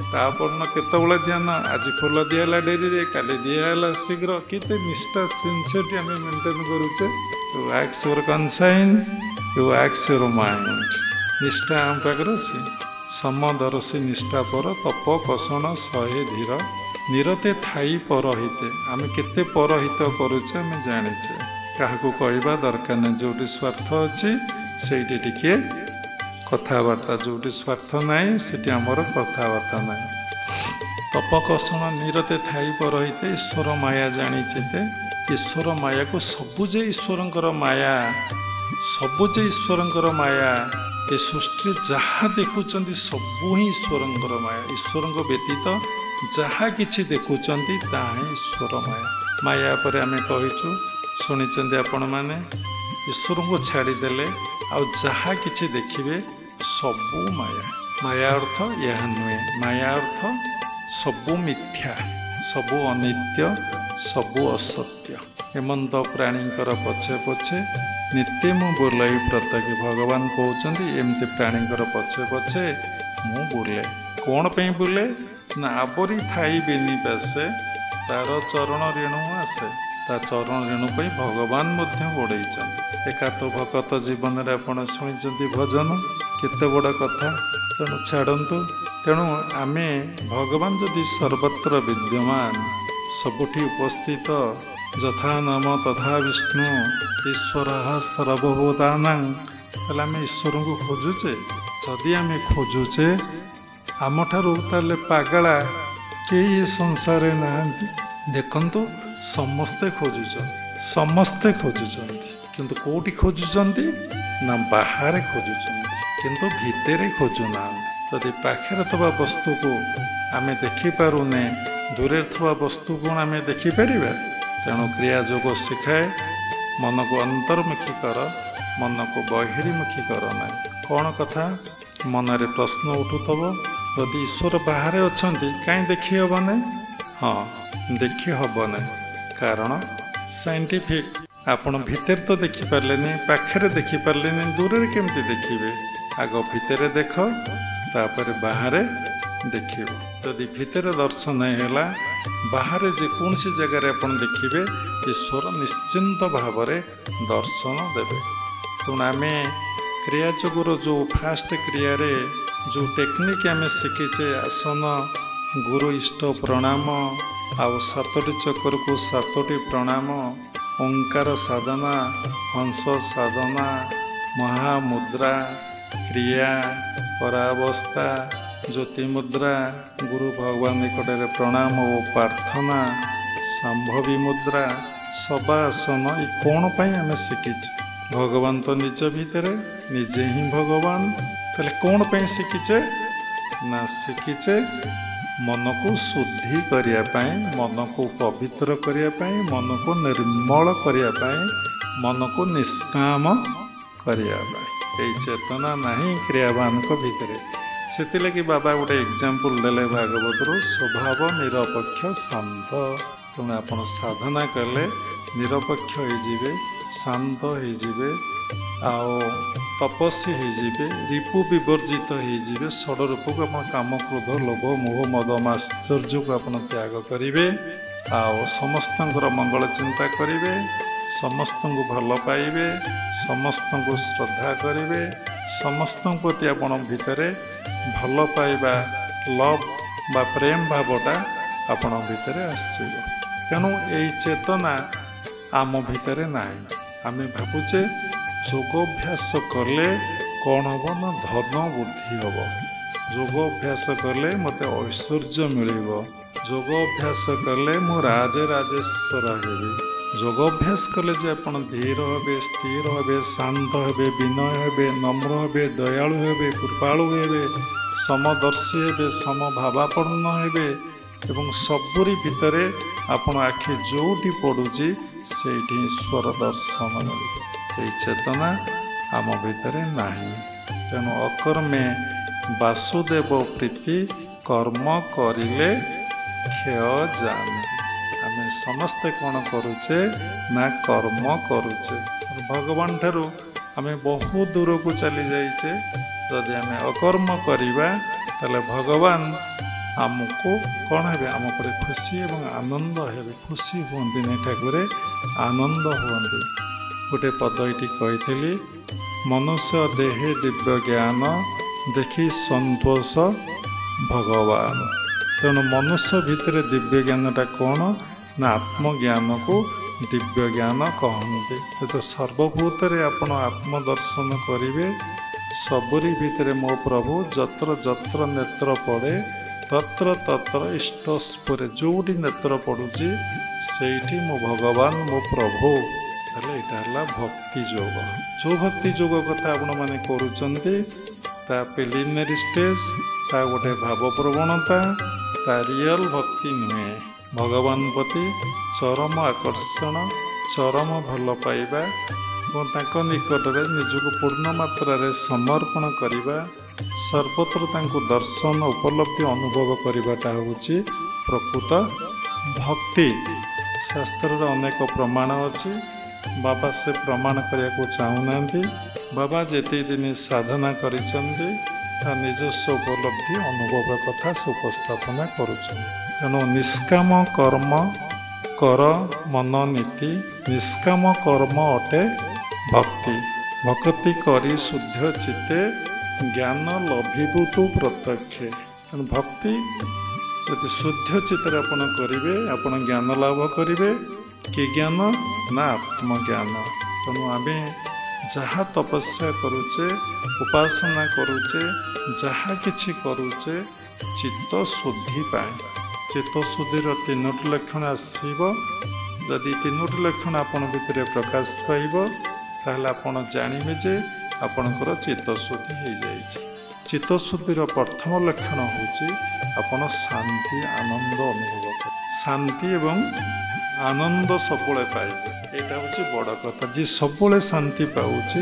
तापरन केतबले ध्यान आज फुल दिहला डेरी काली दिहला शीघ्र केते निष्ठा सिंसियरिटी आम मेंटेन करुचे use your conscience use your mind निष्ठा आम पाखे अच्छे समदर्शी निष्ठा पर तप कषण सहे धीर निरते थाई परहिते आम केते परहित करुचे आम जानीचे क्या कहवा दरकार नहीं जो स्वार्थ अच्छी से कथबार्ता जो स्वार्थ नाई से आमर कथबार्ता ना तपकषण निरते थाई परहिते ईश्वर माया जानीचे ईश्वर माया को सबुजे ईश्वर माया सबुजे ईश्वर माया ये सृष्टि जहाँ देखुं सबू ही ईश्वर माया ईश्वर व्यतीत जहाँ कि देखुं ईश्वर माया माया पर आम कहीचु शुणी आपण मैंने ईश्वर को छाड़देले आहा कि देखिए सबू माया माया अर्थ यह नुहे माया अर्थ सबू मिथ्या सबू अनित्य सबू असत्य हेमंत प्राणी पछे पछे नित्य मु बोलाई प्रत्येक भगवान कहते एमती प्राणी पछे पछे मु बुले कौन पे बुले ना आवरी थाई बेनी पासे तार चरण रेणु आसे ता चरण रेणु पर भगवान गोड़े एका तो भगत जीवन में आप शुणी भजन केते बड़ कथा तेणु छाड़ू तेणु आम भगवान जदि सर्वत्र विद्यमान सबुठी उपस्थित यथा नाम तथा विष्णु ईश्वर सर्वभूतानां आम ईश्वर को खोजुचे जदि आम खोजुचे आम ठारू ताले पागला कई संसार ना देखंतु समस्ते खोजुचंती किंतु कोठी खोजुचंती ना बाहर खोजुचंती किंतु भितरे खोजुना जदि पाखरे थवा वस्तु को आमे देखि पारुने दूरे थवा वस्तु को आमे देखि परिबा तेणु क्रिया योग शिखाए मन को अंतर्मुखी कर मन को बहिर्मुखी कर ना कौन कथा मनरे प्रश्न उठुथब जदि ईश्वर बाहर अछंती काई देखि हबने हाँ देखि हबने कारण साइंटिफिक ଆପଣ ଭିତରେ ତ ଦେଖିପାରିଲେନି, ପାଖରେ ଦେଖିପାରିଲେନି, ଦୂରରେ କେମିତି ଦେଖିବେ? ଆଗ ଭିତରେ ଦେଖ, ତାପରେ ବାହାରେ ଦେଖିବ। ଯଦି ଭିତରେ ଦର୍ଶନ ହେଲା, ବାହାରେ ଯେକୌଣସି ଜାଗାରେ ଆପଣ ଦେଖିବେ ଈଶ୍ୱର ନିଶ୍ଚିନ୍ତ ଭାବରେ ଦର୍ଶନ ଦେବେ। ତେଣୁ ଆମେ କ୍ରିୟା ଯୋଗର ଯେଉଁ ଫାଷ୍ଟ କ୍ରିୟାରେ ଯେଉଁ ଟେକ୍ନିକ୍ ଆମେ ଶିଖିଛେ, ଆସନ, ଗୁରୁ ଇଷ୍ଟ ପ୍ରଣାମ, ଆଉ 7ଟି ଚକ୍ରକୁ 7ଟି ପ୍ରଣାମ, ଓଙ୍କାର ସାଧନା, ହଂସ ସାଧନା, ମହାମୁଦ୍ରା, କ୍ରିୟା, ପରାବସ୍ଥା, ଜ୍ୟୋତି ମୁଦ୍ରା, ଗୁରୁ ଭଗବାନ ନିକଟରେ ପ୍ରଣାମ ଓ ପ୍ରାର୍ଥନା, ସାମ୍ଭବୀ ମୁଦ୍ରା, ସବାସନ, ଏ କ'ଣ ପାଇଁ ଆମେ ଶିଖିଛେ? ଭଗବାନ ତ ନିଜ ଭିତରେ, ନିଜେ ହିଁ ଭଗବାନ। ତାହେଲେ କ'ଣ ପାଇଁ ଶିଖିଛେ? ନା ଶିଖିଛେ ମନକୁ ଶୁଦ୍ଧି କରିବା ପାଇଁ, ମନକୁ ପବିତ୍ର କରିବା ପାଇଁ, ମନକୁ ନିର୍ମଳ କରିବା ପାଇଁ, ମନକୁ ନିଷ୍କାମ କରିବା ପାଇଁ। ଏଇ ଚେତନା ନାହିଁ କ୍ରିୟାବାନଙ୍କ ଭିତରେ। ସେଥିଲାଗି ବାବା ଗୋଟେ ଏକ୍ଜାମ୍ପଲ୍ ଦେଲେ ଭାଗବତରୁ, ସ୍ୱଭାବ ନିରପେକ୍ଷ ଶାନ୍ତ। ତେଣୁ ଆପଣ ସାଧନା କଲେ ନିରପେକ୍ଷ ହେଇଯିବେ, ଶାନ୍ତ ହେଇଯିବେ, ଆଉ ତପସ୍ୱୀ ହେଇଯିବେ, ରିପୁ ବିବର୍ଜିତ ହେଇଯିବେ। ଷଡ଼ରୂପକୁ ଆପଣ କାମ, କ୍ରୋଧ, ଲୋଭ, ମୋହ, ମଦ, ମାଶ୍ଚର୍ଯ୍ୟକୁ ଆପଣ ତ୍ୟାଗ କରିବେ, ଆଉ ସମସ୍ତଙ୍କର ମଙ୍ଗଳ ଚିନ୍ତା କରିବେ, ସମସ୍ତଙ୍କୁ ଭଲ ପାଇବେ, ସମସ୍ତଙ୍କୁ ଶ୍ରଦ୍ଧା କରିବେ, ସମସ୍ତଙ୍କ ପ୍ରତି ଆପଣ ଭିତରେ ଭଲ ପାଇବା, ଲଭ୍ ବା ପ୍ରେମ ଭାବଟା ଆପଣଙ୍କ ଭିତରେ ଆସିବ। ତେଣୁ ଏଇ ଚେତନା ଆମ ଭିତରେ ନାହିଁ। ଆମେ ଭାବୁଛେ ଯୋଗ ଅଭ୍ୟାସ କଲେ କ'ଣ ହେବ? ନା ଧନ ବୃଦ୍ଧି ହେବ। ଯୋଗ ଅଭ୍ୟାସ କଲେ ମୋତେ ଐଶ୍ୱର୍ଯ୍ୟ ମିଳିବ। ଯୋଗ ଅଭ୍ୟାସ କଲେ ମୁଁ ରାଜରାଜେଶ୍ୱର ହେବି। ଯୋଗ ଅଭ୍ୟାସ କଲେ ଯେ ଆପଣ ଧୀର ହେବେ, ସ୍ଥିର ହେବେ, ଶାନ୍ତ ହେବେ, ବିନୟ ହେବେ, ନମ୍ର ହେବେ, ଦୟାଳୁ ହେବେ, କୃପାଳୁ ହେବେ, ସମଦର୍ଶୀ ହେବେ, ସମଭାବାପନ୍ନ ହେବେ, ଏବଂ ସବୁରି ଭିତରେ ଆପଣ ଆଖି ଯେଉଁଠି ପଡ଼ୁଛି ସେଇଠି ଈଶ୍ୱର ଦର୍ଶନ ମିଳିବ। ଏହି ଚେତନା ଆମ ଭିତରେ ନାହିଁ। ତେଣୁ ଅକର୍ମେ ବାସୁଦେବ ପ୍ରୀତି, କର୍ମ କରିଲେ କ୍ଷୟ ଜାନି। ଆମେ ସମସ୍ତେ କ'ଣ କରୁଛେ? ନା କର୍ମ କରୁଛେ। ଭଗବାନ ଠାରୁ ଆମେ ବହୁ ଦୂରକୁ ଚାଲି ଯାଇଛେ। ଯଦି ଆମେ ଅକର୍ମ କରିବା ତାହେଲେ ଭଗବାନ ଆମକୁ କ'ଣ ହେବେ? ଆମ ଉପରେ ଖୁସି ଏବଂ ଆନନ୍ଦ ହେବେ। ଖୁସି ହୁଅନ୍ତିନି ଠାକୁର, ଆନନ୍ଦ ହୁଅନ୍ତି। ଗୋଟେ ପଦ ଏଇଠି କହିଥିଲି, ମନୁଷ୍ୟ ଦେହେ ଦିବ୍ୟ ଜ୍ଞାନ, ଦେଖି ସନ୍ତୋଷ ଭଗବାନ। ତେଣୁ ମନୁଷ୍ୟ ଭିତରେ ଦିବ୍ୟ ଜ୍ଞାନଟା କ'ଣ? ନା ଆତ୍ମଜ୍ଞାନକୁ ଦିବ୍ୟ ଜ୍ଞାନ କହନ୍ତି। ତ ସର୍ବଭୂତରେ ଆପଣ ଆତ୍ମଦର୍ଶନ କରିବେ। ସବୁରି ଭିତରେ ମୋ ପ୍ରଭୁ, ଯତ୍ର ଯତ୍ର ନେତ୍ର ପଡ଼େ ତତ୍ର ତତ୍ର ଇଷ୍ଟସ୍ଫୁରେ। ଯେଉଁଠି ନେତ୍ର ପଡ଼ୁଛି ସେଇଠି ମୋ ଭଗବାନ, ମୋ ପ୍ରଭୁ। ହେଲେ ଏଇଟା ହେଲା ଭକ୍ତି ଯୋଗ। ଯେଉଁ ଭକ୍ତି ଯୋଗ କଥା ଆପଣମାନେ କରୁଛନ୍ତି ତା ପ୍ରିଲିମିନାରୀ ଷ୍ଟେଜ୍, ତା ଗୋଟେ ଭାବପ୍ରବଣତା, ତା ରିଅଲ୍ ଭକ୍ତି ନୁହେଁ। ଭଗବାନ ପ୍ରତି ଚରମ ଆକର୍ଷଣ, ଚରମ ଭଲ ପାଇବା ଏବଂ ତାଙ୍କ ନିକଟରେ ନିଜକୁ ପୂର୍ଣ୍ଣ ମାତ୍ରାରେ ସମର୍ପଣ କରିବା, ସର୍ବତ୍ର ତାଙ୍କୁ ଦର୍ଶନ, ଉପଲବ୍ଧି, ଅନୁଭବ କରିବାଟା ହେଉଛି ପ୍ରକୃତ ଭକ୍ତି। ଶାସ୍ତ୍ରରେ ଅନେକ ପ୍ରମାଣ ଅଛି। ବାବା ସେ ପ୍ରମାଣ କରିବାକୁ ଚାହୁଁନାହାନ୍ତି। ବାବା ଯେତିକି ଦିନ ସାଧନା କରିଛନ୍ତି ତା ନିଜସ୍ୱ ଉପଲବ୍ଧି, ଅନୁଭବ କଥା ସେ ଉପସ୍ଥାପନା କରୁଛନ୍ତି। ତେଣୁ ନିଷ୍କାମ କର୍ମ କର ମନ ନୀତି, ନିଷ୍କାମ କର୍ମ ଅଟେ ଭକ୍ତି। ଭକ୍ତି କରି ଶୁଦ୍ଧ ଚିତ୍ତେ, ଜ୍ଞାନ ଲଭିବୁ ତୁ ପ୍ରତ୍ୟକ୍ଷେ। ତେଣୁ ଭକ୍ତି ଯଦି ଶୁଦ୍ଧ ଚିତ୍ତରେ ଆପଣ କରିବେ, ଆପଣ ଜ୍ଞାନ ଲାଭ କରିବେ। କି ଜ୍ଞାନ? ନା ଆତ୍ମଜ୍ଞାନ। ତେଣୁ ଆମେ ଯାହା ତପସ୍ୟା କରୁଛେ, ଉପାସନା କରୁଛେ, ଯାହା କିଛି କରୁଛେ ଚିତ୍ତ ଶୁଦ୍ଧି ପାଇଁ। ଚିତ୍ତ ଶୁଦ୍ଧିର 3ଟି ଲକ୍ଷଣ ଆସିବ। ଯଦି 3ଟି ଲକ୍ଷଣ ଆପଣ ଭିତରେ ପ୍ରକାଶ ପାଇବ ତାହେଲେ ଆପଣ ଜାଣିବେ ଯେ ଆପଣଙ୍କର ଚିତ୍ତ ଶୁଦ୍ଧି ହେଇଯାଇଛି। ଚିତ୍ତ ଶୁଦ୍ଧିର ପ୍ରଥମ ଲକ୍ଷଣ ହେଉଛି ଆପଣ ଶାନ୍ତି, ଆନନ୍ଦ ଅନୁଭବ କରିବେ। ଶାନ୍ତି ଏବଂ ଆନନ୍ଦ ସବୁବେଳେ ପାଇବେ। ଏଇଟା ହେଉଛି ବଡ଼ କଥା। ଯିଏ ସବୁବେଳେ ଶାନ୍ତି ପାଉଛି,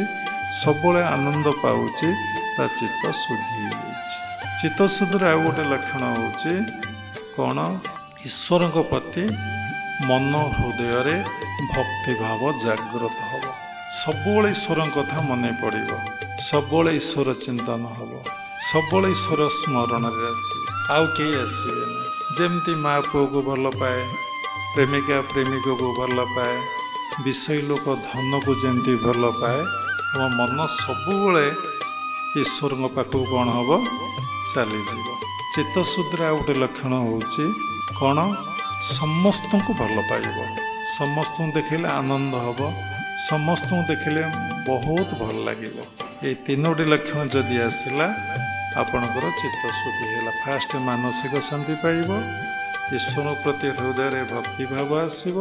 ସବୁବେଳେ ଆନନ୍ଦ ପାଉଛି, ତା ଚିତ୍ତ ଶୁଦ୍ଧି ହେଇଯାଇଛି। ଚିତ୍ତ ଶୁଦ୍ଧିର ଆଉ ଗୋଟେ ଲକ୍ଷଣ ହେଉଛି କ'ଣ? ଈଶ୍ୱରଙ୍କ ପ୍ରତି ମନ ହୃଦୟରେ ଭକ୍ତି ଭାବ ଜାଗ୍ରତ ହେବ। ସବୁବେଳେ ଈଶ୍ୱରଙ୍କ କଥା ମନେ ପଡ଼ିବ, ସବୁବେଳେ ଈଶ୍ୱର ଚିନ୍ତନ ହେବ, ସବୁବେଳେ ଈଶ୍ୱର ସ୍ମରଣରେ ଆସିବେ, ଆଉ କେହି ଆସିବେ ନାହିଁ। ଯେମିତି ମା ପୁଅକୁ ଭଲ ପାଏ, ପ୍ରେମିକା ପ୍ରେମିକକୁ ଭଲ ପାଏ, ବିଷୟୀ ଲୋକ ଧନକୁ ଯେମିତି ଭଲ ପାଏ, ଆମ ମନ ସବୁବେଳେ ଈଶ୍ୱରଙ୍କ ପାଖକୁ କ'ଣ ହେବ? ଚାଲିଯିବ। ଚିତ୍ତଶୁଦ୍ଧିର ଆଉ ଗୋଟେ ଲକ୍ଷଣ ହେଉଛି କ'ଣ? ସମସ୍ତଙ୍କୁ ଭଲ ପାଇବ, ସମସ୍ତଙ୍କୁ ଦେଖିଲେ ଆନନ୍ଦ ହେବ, ସମସ୍ତଙ୍କୁ ଦେଖିଲେ ବହୁତ ଭଲ ଲାଗିବ। ଏଇ ତିନୋଟି ଲକ୍ଷଣ ଯଦି ଆସିଲା ଆପଣଙ୍କର ଚିତ୍ତଶୁଦ୍ଧି ହେଲା। ଫାଷ୍ଟ ମାନସିକ ଶାନ୍ତି ପାଇବ, ଈଶ୍ୱର ପ୍ରତି ହୃଦୟରେ ଭକ୍ତିଭାବ ଆସିବ,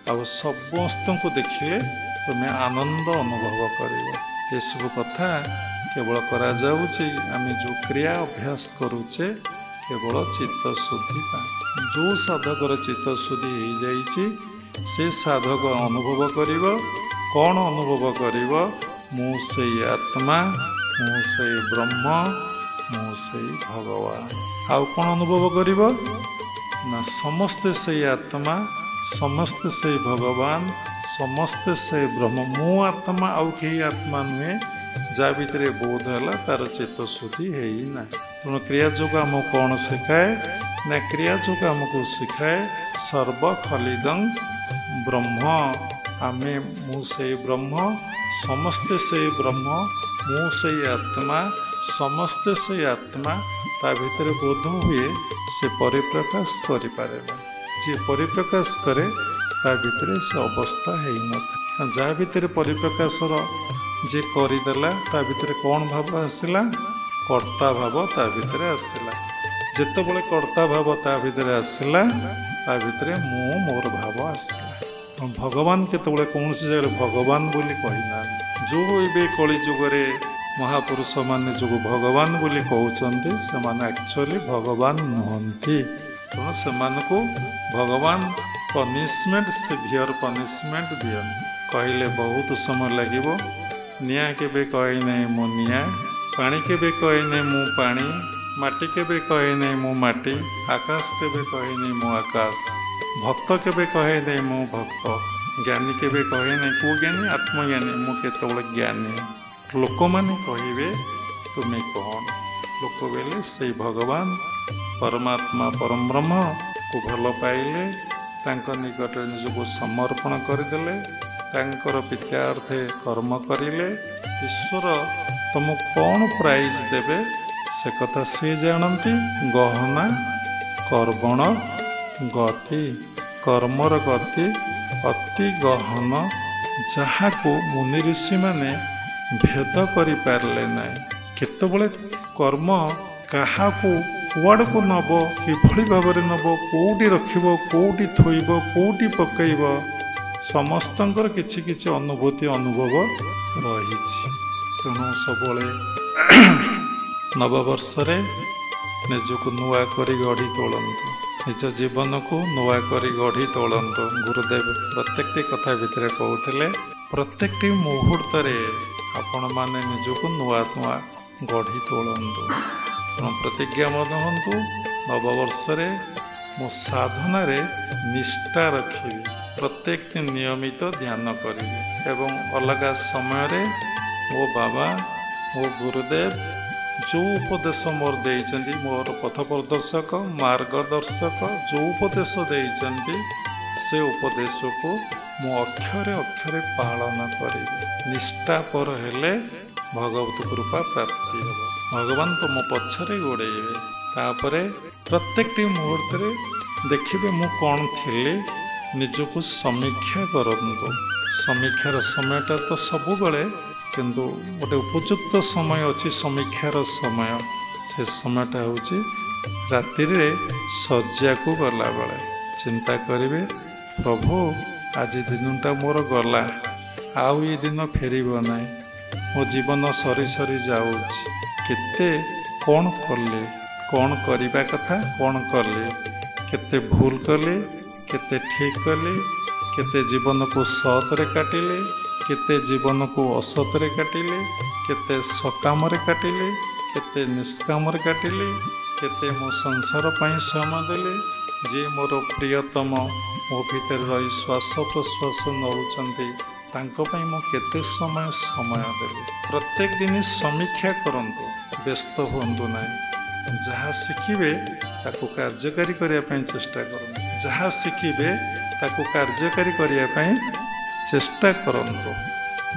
ଆଉ ସମସ୍ତଙ୍କୁ ଦେଖିଲେ ତୁମେ ଆନନ୍ଦ ଅନୁଭବ କରିବ। ଏସବୁ କଥା କେବଳ କରାଯାଉଛି ଆମେ ଯେଉଁ କ୍ରିୟା ଅଭ୍ୟାସ କରୁଛେ କେବଳ ଚିତ୍ତଶୁଦ୍ଧି ପାଇଁ। ଯେଉଁ ସାଧକର ଚିତ୍ତଶୁଦ୍ଧି ହେଇଯାଇଛି ସେ ସାଧକ ଅନୁଭବ କରିବ। କ'ଣ ଅନୁଭବ କରିବ? ମୁଁ ସେଇ ଆତ୍ମା, ମୁଁ ସେଇ ବ୍ରହ୍ମ, ମୁଁ ସେଇ ଭଗବାନ। ଆଉ କ'ଣ ଅନୁଭବ କରିବ? ନା ସମସ୍ତେ ସେଇ ଆତ୍ମା, ସମସ୍ତେ ସେଇ ଭଗବାନ, ସମସ୍ତେ ସେଇ ବ୍ରହ୍ମ। ମୁଁ ଆତ୍ମା, ଆଉ କେହି ଆତ୍ମା ନୁହେଁ। ଯାହା ଭିତରେ ବୋଧ ହେଲା ତାର ଚିତ୍ତଶୁଦ୍ଧି ହେଇନାହିଁ। ତେଣୁ କ୍ରିୟାଯୋଗ ଆମକୁ କ'ଣ ଶିଖାଏ? ନା କ୍ରିୟାଯୋଗ ଆମକୁ ଶିଖାଏ ସର୍ବ ଖଲିଦଂ ବ୍ରହ୍ମ। ଆମେ ମୁଁ ସେଇ ବ୍ରହ୍ମ, ସମସ୍ତେ ସେଇ ବ୍ରହ୍ମ, ମୁଁ ସେଇ ଆତ୍ମା, ସମସ୍ତେ ସେଇ ଆତ୍ମା। ତା ଭିତରେ ବୋଧ ହୁଏ ସେ ପରିପ୍ରକାଶ କରିପାରେ ନା। ଯିଏ ପରିପ୍ରକାଶ କରେ ତା ଭିତରେ ସେ ଅବସ୍ଥା ହେଇନଥାଏ। ଯାହା ଭିତରେ ପରିପ୍ରକାଶର ଯିଏ କରିଦେଲା ତା ଭିତରେ କ'ଣ ଭାବ ଆସିଲା? କର୍ତ୍ତା ଭାବ ତା ଭିତରେ ଆସିଲା। ଯେତେବେଳେ କର୍ତ୍ତା ଭାବ ତା ଭିତରେ ଆସିଲା ତା ଭିତରେ ମୁଁ ମୋର ଭାବ ଆସିଲା। ଭଗବାନ କେତେବେଳେ କୌଣସି ଜାଗାରେ ଭଗବାନ ବୋଲି କହିନାହାନ୍ତି। ଯେଉଁ ଏବେ କଳି ଯୁଗରେ ମହାପୁରୁଷ ମାନେ ଯେଉଁ ଭଗବାନ ବୋଲି କହୁଛନ୍ତି ସେମାନେ ଆକ୍ଚୁଆଲି ଭଗବାନ ନୁହନ୍ତି। ତେଣୁ ସେମାନଙ୍କୁ ଭଗବାନ ପନିସମେଣ୍ଟ, ସିଭିୟର ପନିସମେଣ୍ଟ ଦିଅନ୍ତି। କହିଲେ ବହୁତ ସମୟ ଲାଗିବ। ନିଆଁ କେବେ କହେ ନାହିଁ ମୁଁ ନିଆଁ, ପାଣି କେବେ କହେ ନାହିଁ ମୁଁ ପାଣି, ମାଟି କେବେ କହେ ନାହିଁ ମୁଁ ମାଟି, ଆକାଶ କେବେ କହେ ନାହିଁ ମୁଁ ଆକାଶ, ଭକ୍ତ କେବେ କହେ ନାହିଁ ମୁଁ ଭକ୍ତ, ଜ୍ଞାନୀ କେବେ କହେ ନାହିଁ। କେଉଁ ଜ୍ଞାନୀ? ଆତ୍ମଜ୍ଞାନୀ। ମୁଁ କେତେବେଳେ ଜ୍ଞାନୀ। ଲୋକମାନେ କହିବେ ତୁମେ କ'ଣ? ଲୋକ ବେଲେ ସେଇ ଭଗବାନ ପରମାତ୍ମା ପରମବ୍ରହ୍ମକୁ ଭଲ ପାଇଲେ, ତାଙ୍କ ନିକଟରେ ନିଜକୁ ସମର୍ପଣ କରିଦେଲେ, ତାଙ୍କର ପିତ୍ରାର୍ଥେ କର୍ମ କରିଲେ, ଈଶ୍ୱର ତୁମକୁ କ'ଣ ପ୍ରାଇଜ୍ ଦେବେ ସେ କଥା ସେ ଜାଣନ୍ତି। ଗହନା କର୍ବଣ ଗତି, କର୍ମର ଗତି ଅତି ଗହନ, ଯାହାକୁ ମୁନି ଋଷିମାନେ ଭେଦ କରିପାରିଲେ ନାହିଁ। କେତେବେଳେ କର୍ମ କାହାକୁ କୁଆଡ଼କୁ ନେବ, କିଭଳି ଭାବରେ ନେବ, କେଉଁଠି ରଖିବ, କେଉଁଠି ଥୋଇବ, କେଉଁଠି ପକାଇବ, ସମସ୍ତଙ୍କର କିଛି କିଛି ଅନୁଭୂତି ଅନୁଭବ ରହିଛି। ତେଣୁ ସବୁବେଳେ ନବବର୍ଷରେ ନିଜକୁ ନୂଆ କରି ଗଢ଼ି ତୋଳନ୍ତୁ, ନିଜ ଜୀବନକୁ ନୂଆ କରି ଗଢ଼ି ତୋଳନ୍ତୁ। ଗୁରୁଦେବ ପ୍ରତ୍ୟେକଟି କଥା ଭିତରେ କହୁଥିଲେ ପ୍ରତ୍ୟେକଟି ମୁହୂର୍ତ୍ତରେ ଆପଣମାନେ ନିଜକୁ ନୂଆ ନୂଆ ଗଢ଼ି ତୋଳନ୍ତୁ। ତେଣୁ ପ୍ରତିଜ୍ଞାବଦ୍ଧ ହୁଅନ୍ତୁ, ନବବର୍ଷରେ ମୁଁ ସାଧନାରେ ନିଷ୍ଠା ରଖିବି, ପ୍ରତ୍ୟେକ ଦିନ ନିୟମିତ ଧ୍ୟାନ କରିବି ଏବଂ ଅଲଗା ସମୟରେ ମୋ ବାବା ମୋ ଗୁରୁଦେବ ଯେଉଁ ଉପଦେଶ ମୋର ଦେଇଛନ୍ତି, ମୋର ପଥ ପ୍ରଦର୍ଶକ ମାର୍ଗଦର୍ଶକ ଯେଉଁ ଉପଦେଶ ଦେଇଛନ୍ତି ସେ ଉପଦେଶକୁ ମୁଁ ଅକ୍ଷରେ ଅକ୍ଷରେ ପାଳନ କରିବି। ନିଷ୍ଠାପର ହେଲେ ଭଗବତ କୃପା ପ୍ରାପ୍ତି ହେବ। ଭଗବାନ ତ ମୋ ପଛରେ ଗୋଡ଼େଇବେ। ତାପରେ ପ୍ରତ୍ୟେକଟି ମୁହୂର୍ତ୍ତରେ ଦେଖିବେ ମୁଁ କ'ଣ ଥିଲି, ନିଜକୁ ସମୀକ୍ଷା କରନ୍ତୁ। ସମୀକ୍ଷାର ସମୟଟା ତ ସବୁବେଳେ, କିନ୍ତୁ ଗୋଟେ ଉପଯୁକ୍ତ ସମୟ ଅଛି ସମୀକ୍ଷାର ସମୟ। ସେ ସମୟଟା ହେଉଛି ରାତିରେ ଶଯ୍ୟାକୁ ଗଲାବେଳେ। ଚିନ୍ତା କରିବେ ପ୍ରଭୁ ଆଜି ଦିନଟା ମୋର ଗଲା, ଆଉ ଏ ଦିନ ଫେରିବ ନାହିଁ, ମୋ ଜୀବନ ସରି ସରି ଯାଉଛି। କେତେ କ'ଣ କଲେ, କ'ଣ କରିବା କଥା କ'ଣ କଲେ, କେତେ ଭୁଲ କଲେ, କେତେ ଠିକ୍ କଲେ, କେତେ ଜୀବନକୁ ସତରେ କାଟିଲେ, କେତେ ଜୀବନକୁ ଅସତରେ କାଟିଲେ, କେତେ ସକାମରେ କାଟିଲେ, କେତେ ନିଷ୍କାମରେ କାଟିଲେ, କେତେ ମୋ ସଂସାର ପାଇଁ ସମୟ ଦେଲେ, जे मोर प्रियतम मो भितर रही श्वास प्रश्वास नौचंती तांको पई मो केते समय देबी। प्रत्येक दिन समीक्षा करंतु, व्यस्त हुंतु नहीं। जहाँ शिखिबे ताकू कार्यकारी करिया पई चेष्टा करंतु, जहाँ शिखिबे ताकू कार्यकारी करिया पई चेष्टा करंतु।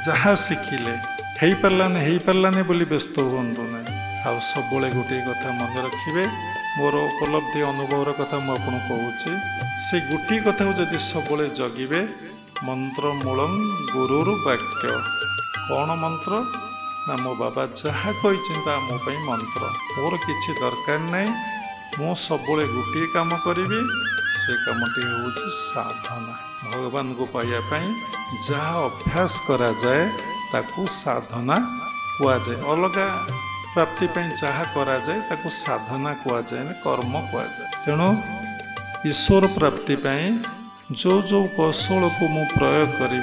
जहाँ शिखिले हेई पारलाने बोली व्यस्त हुंतु नहीं। आउ सब गोटे कथा मन रखिबे, मोर उपलब्धि अनुभव कथा मु आपन कहूची, से गोटे कथा जदि सब जगिबे, मंत्र मूलम गुरुर वाक्य। कौन मंत्र ना मो बाबा जहाँ कही मो पाई मंत्र, मोर किछि दरकार नहीं। मु सब गोटे काम करी, से कामटी हूँ साधना। भगवान को पाइया जहाँ अभ्यास करा जाए ताकू साधना कुआ जाए। अलगा प्राप्ति जहाँ करा जाए ताकू साधना कुआ जाए, कर्म कुआ जाए। तेणु ईश्वर प्राप्ति जो जो कौशल को मु प्रयोग करी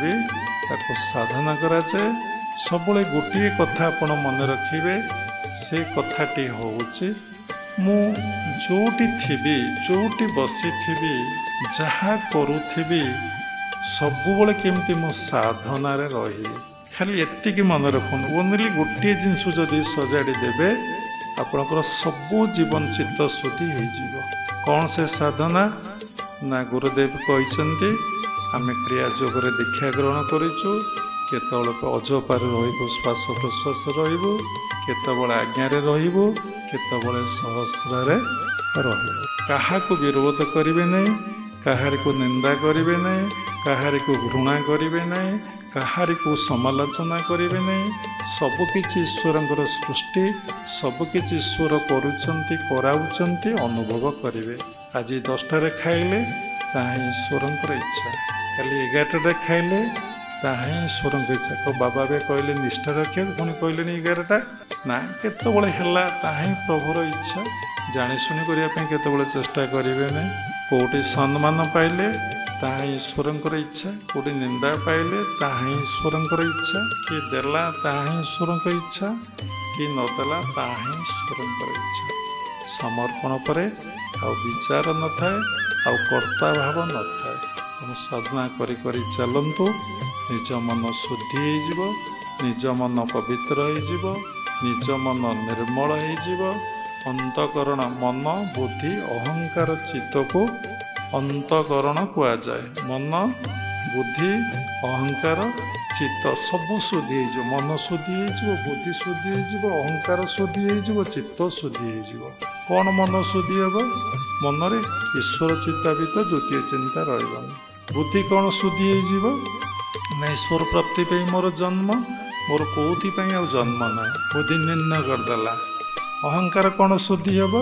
ताकू साधना करा जाए। सब गोटे कथा आपण मन रखिबे, से कथाटी होउची मु जोटी थिबी, जोटी बसी थिबी, जहाँ करूथिबी सबुबले केमती मु साधना रे रही। खाली एतिकी मन रखुन, ओनली गोटे जिनस जदि सजाड़ी देबे आपणकर सबू जीवन चित्त शुद्धि हो जीवो। कौन से साधना ना गुरुदेव कहते आम क्रिया जोग दीक्षा ग्रहण करूँ। केतल अजपार रही श्वास प्रश्वास रही, केतबले आज्ञारे रही, केतबले सहस्रारे रही। कहा को विरोध करेंगे नहीं, कहार को निंदा करेंगे नहीं, कहार को घृणा करेंगे नहीं, कहार को समालोचना करेंगे नहीं। सबकिछि ईश्वर सृष्टि, सबकिछि ईश्वर करुचंती, कराउचंती, अनुभव करेंगे। आज 10टारे खाइले ताहा ईश्वर इच्छा, काली 11टारे खाइले ताहा ईश्वर इच्छा। तो बाबा भी कहले निष्ठा रखिए, पुणी कहले 11टा ना, केतबले हैला ताहा प्रभुर इच्छा। जानी शुणी करने केतबले चेष्टा करेंगे नहीं। कोटी सम्मान पाइले ताहा ईश्वर इच्छा, कोटी निंदा पाइले ताहा ईश्वर इच्छा। किए देला ताहा ईश्वर इच्छा, कि नदेला ताहा ईश्वर इच्छा। समर्पण परे आ विचार न थाए, आ कर्ता भाव न थाए। तुम साधना करी करी चलतु, निज मन शुद्धि हो, निज मन पवित्र हो, निज मन निर्मल हो। अंतकरण मन बुद्धि अहंकार चित्त को अंतकरण कुआ जाए। मन बुद्धि अहंकार चित्त सबू शुद्धि हो, मन शुद्धि हो, बुद्धि शुद्धि हो, अहंकार शुद्धि हो, चित्त शुद्धि हो। कौन मन शुद्धि हम? मनरे ईश्वर चिंता भी तो द्वितीय चिंता रही। बुद्धि कौन शुद्धि हो ना, ईश्वर प्राप्ति पे मोर जन्म, मोर कौथि आ जन्म ना, बुद्धि निर्णय करदेला। अहंकार कौन शुद्धि हम?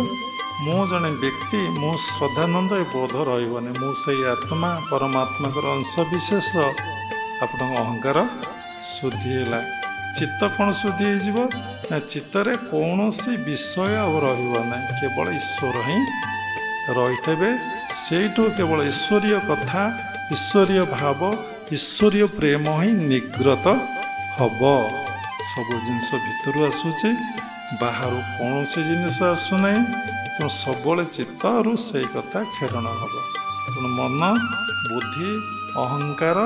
मु जड़े व्यक्ति, मु श्रद्धानंद बोध रही, मुझे आत्मा परमात्मा अंश विशेष। आप अहंकार शुद्धि है। चित्त कौन शुद्धि हो ना, चित्तरे कौन सी विषय अब रहा, केवल ईश्वर ही रही। सेठू केवल ईश्वरीय कथा, ईश्वरीय भाव, ईश्वरीय प्रेम ही निग्रत हम। सब जिनस भितर आसूची, बाहर कौन सी जिनस आसुना। तेणु सब चित्त से कथा खेरण हम। तेणु मन बुद्धि अहंकार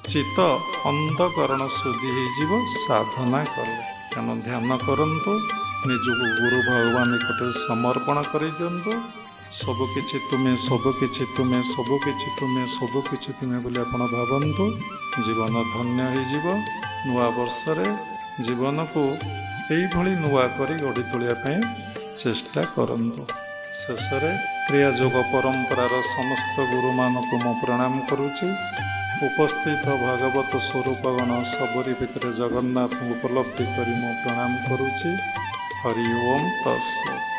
चित्त अंतकरण शुद्धि हो साधना कले। तेणु ध्यान करंतु, निजको गुरु भगवान निकट समर्पण कर दिंतु। सबकिछि तुमे, सबकिछि तुमे, सबकिछि तुमे, सबकिछि तुमे बोली आपण भावन्तु। जीवन धन्य हो। नुआ वर्षरे जीवन को यही नुआ करी गढ़ी तोलिया चेष्टा करंतु। शेष क्रिया जोग परंपरार समस्त गुरु मानक मु प्रणाम करुछि। उपस्थित भागवत स्वरूपगण सबरी भितर जगन्नाथ उपलब्धि करी मु प्रणाम करुछि। हरि ओम तत्सत्।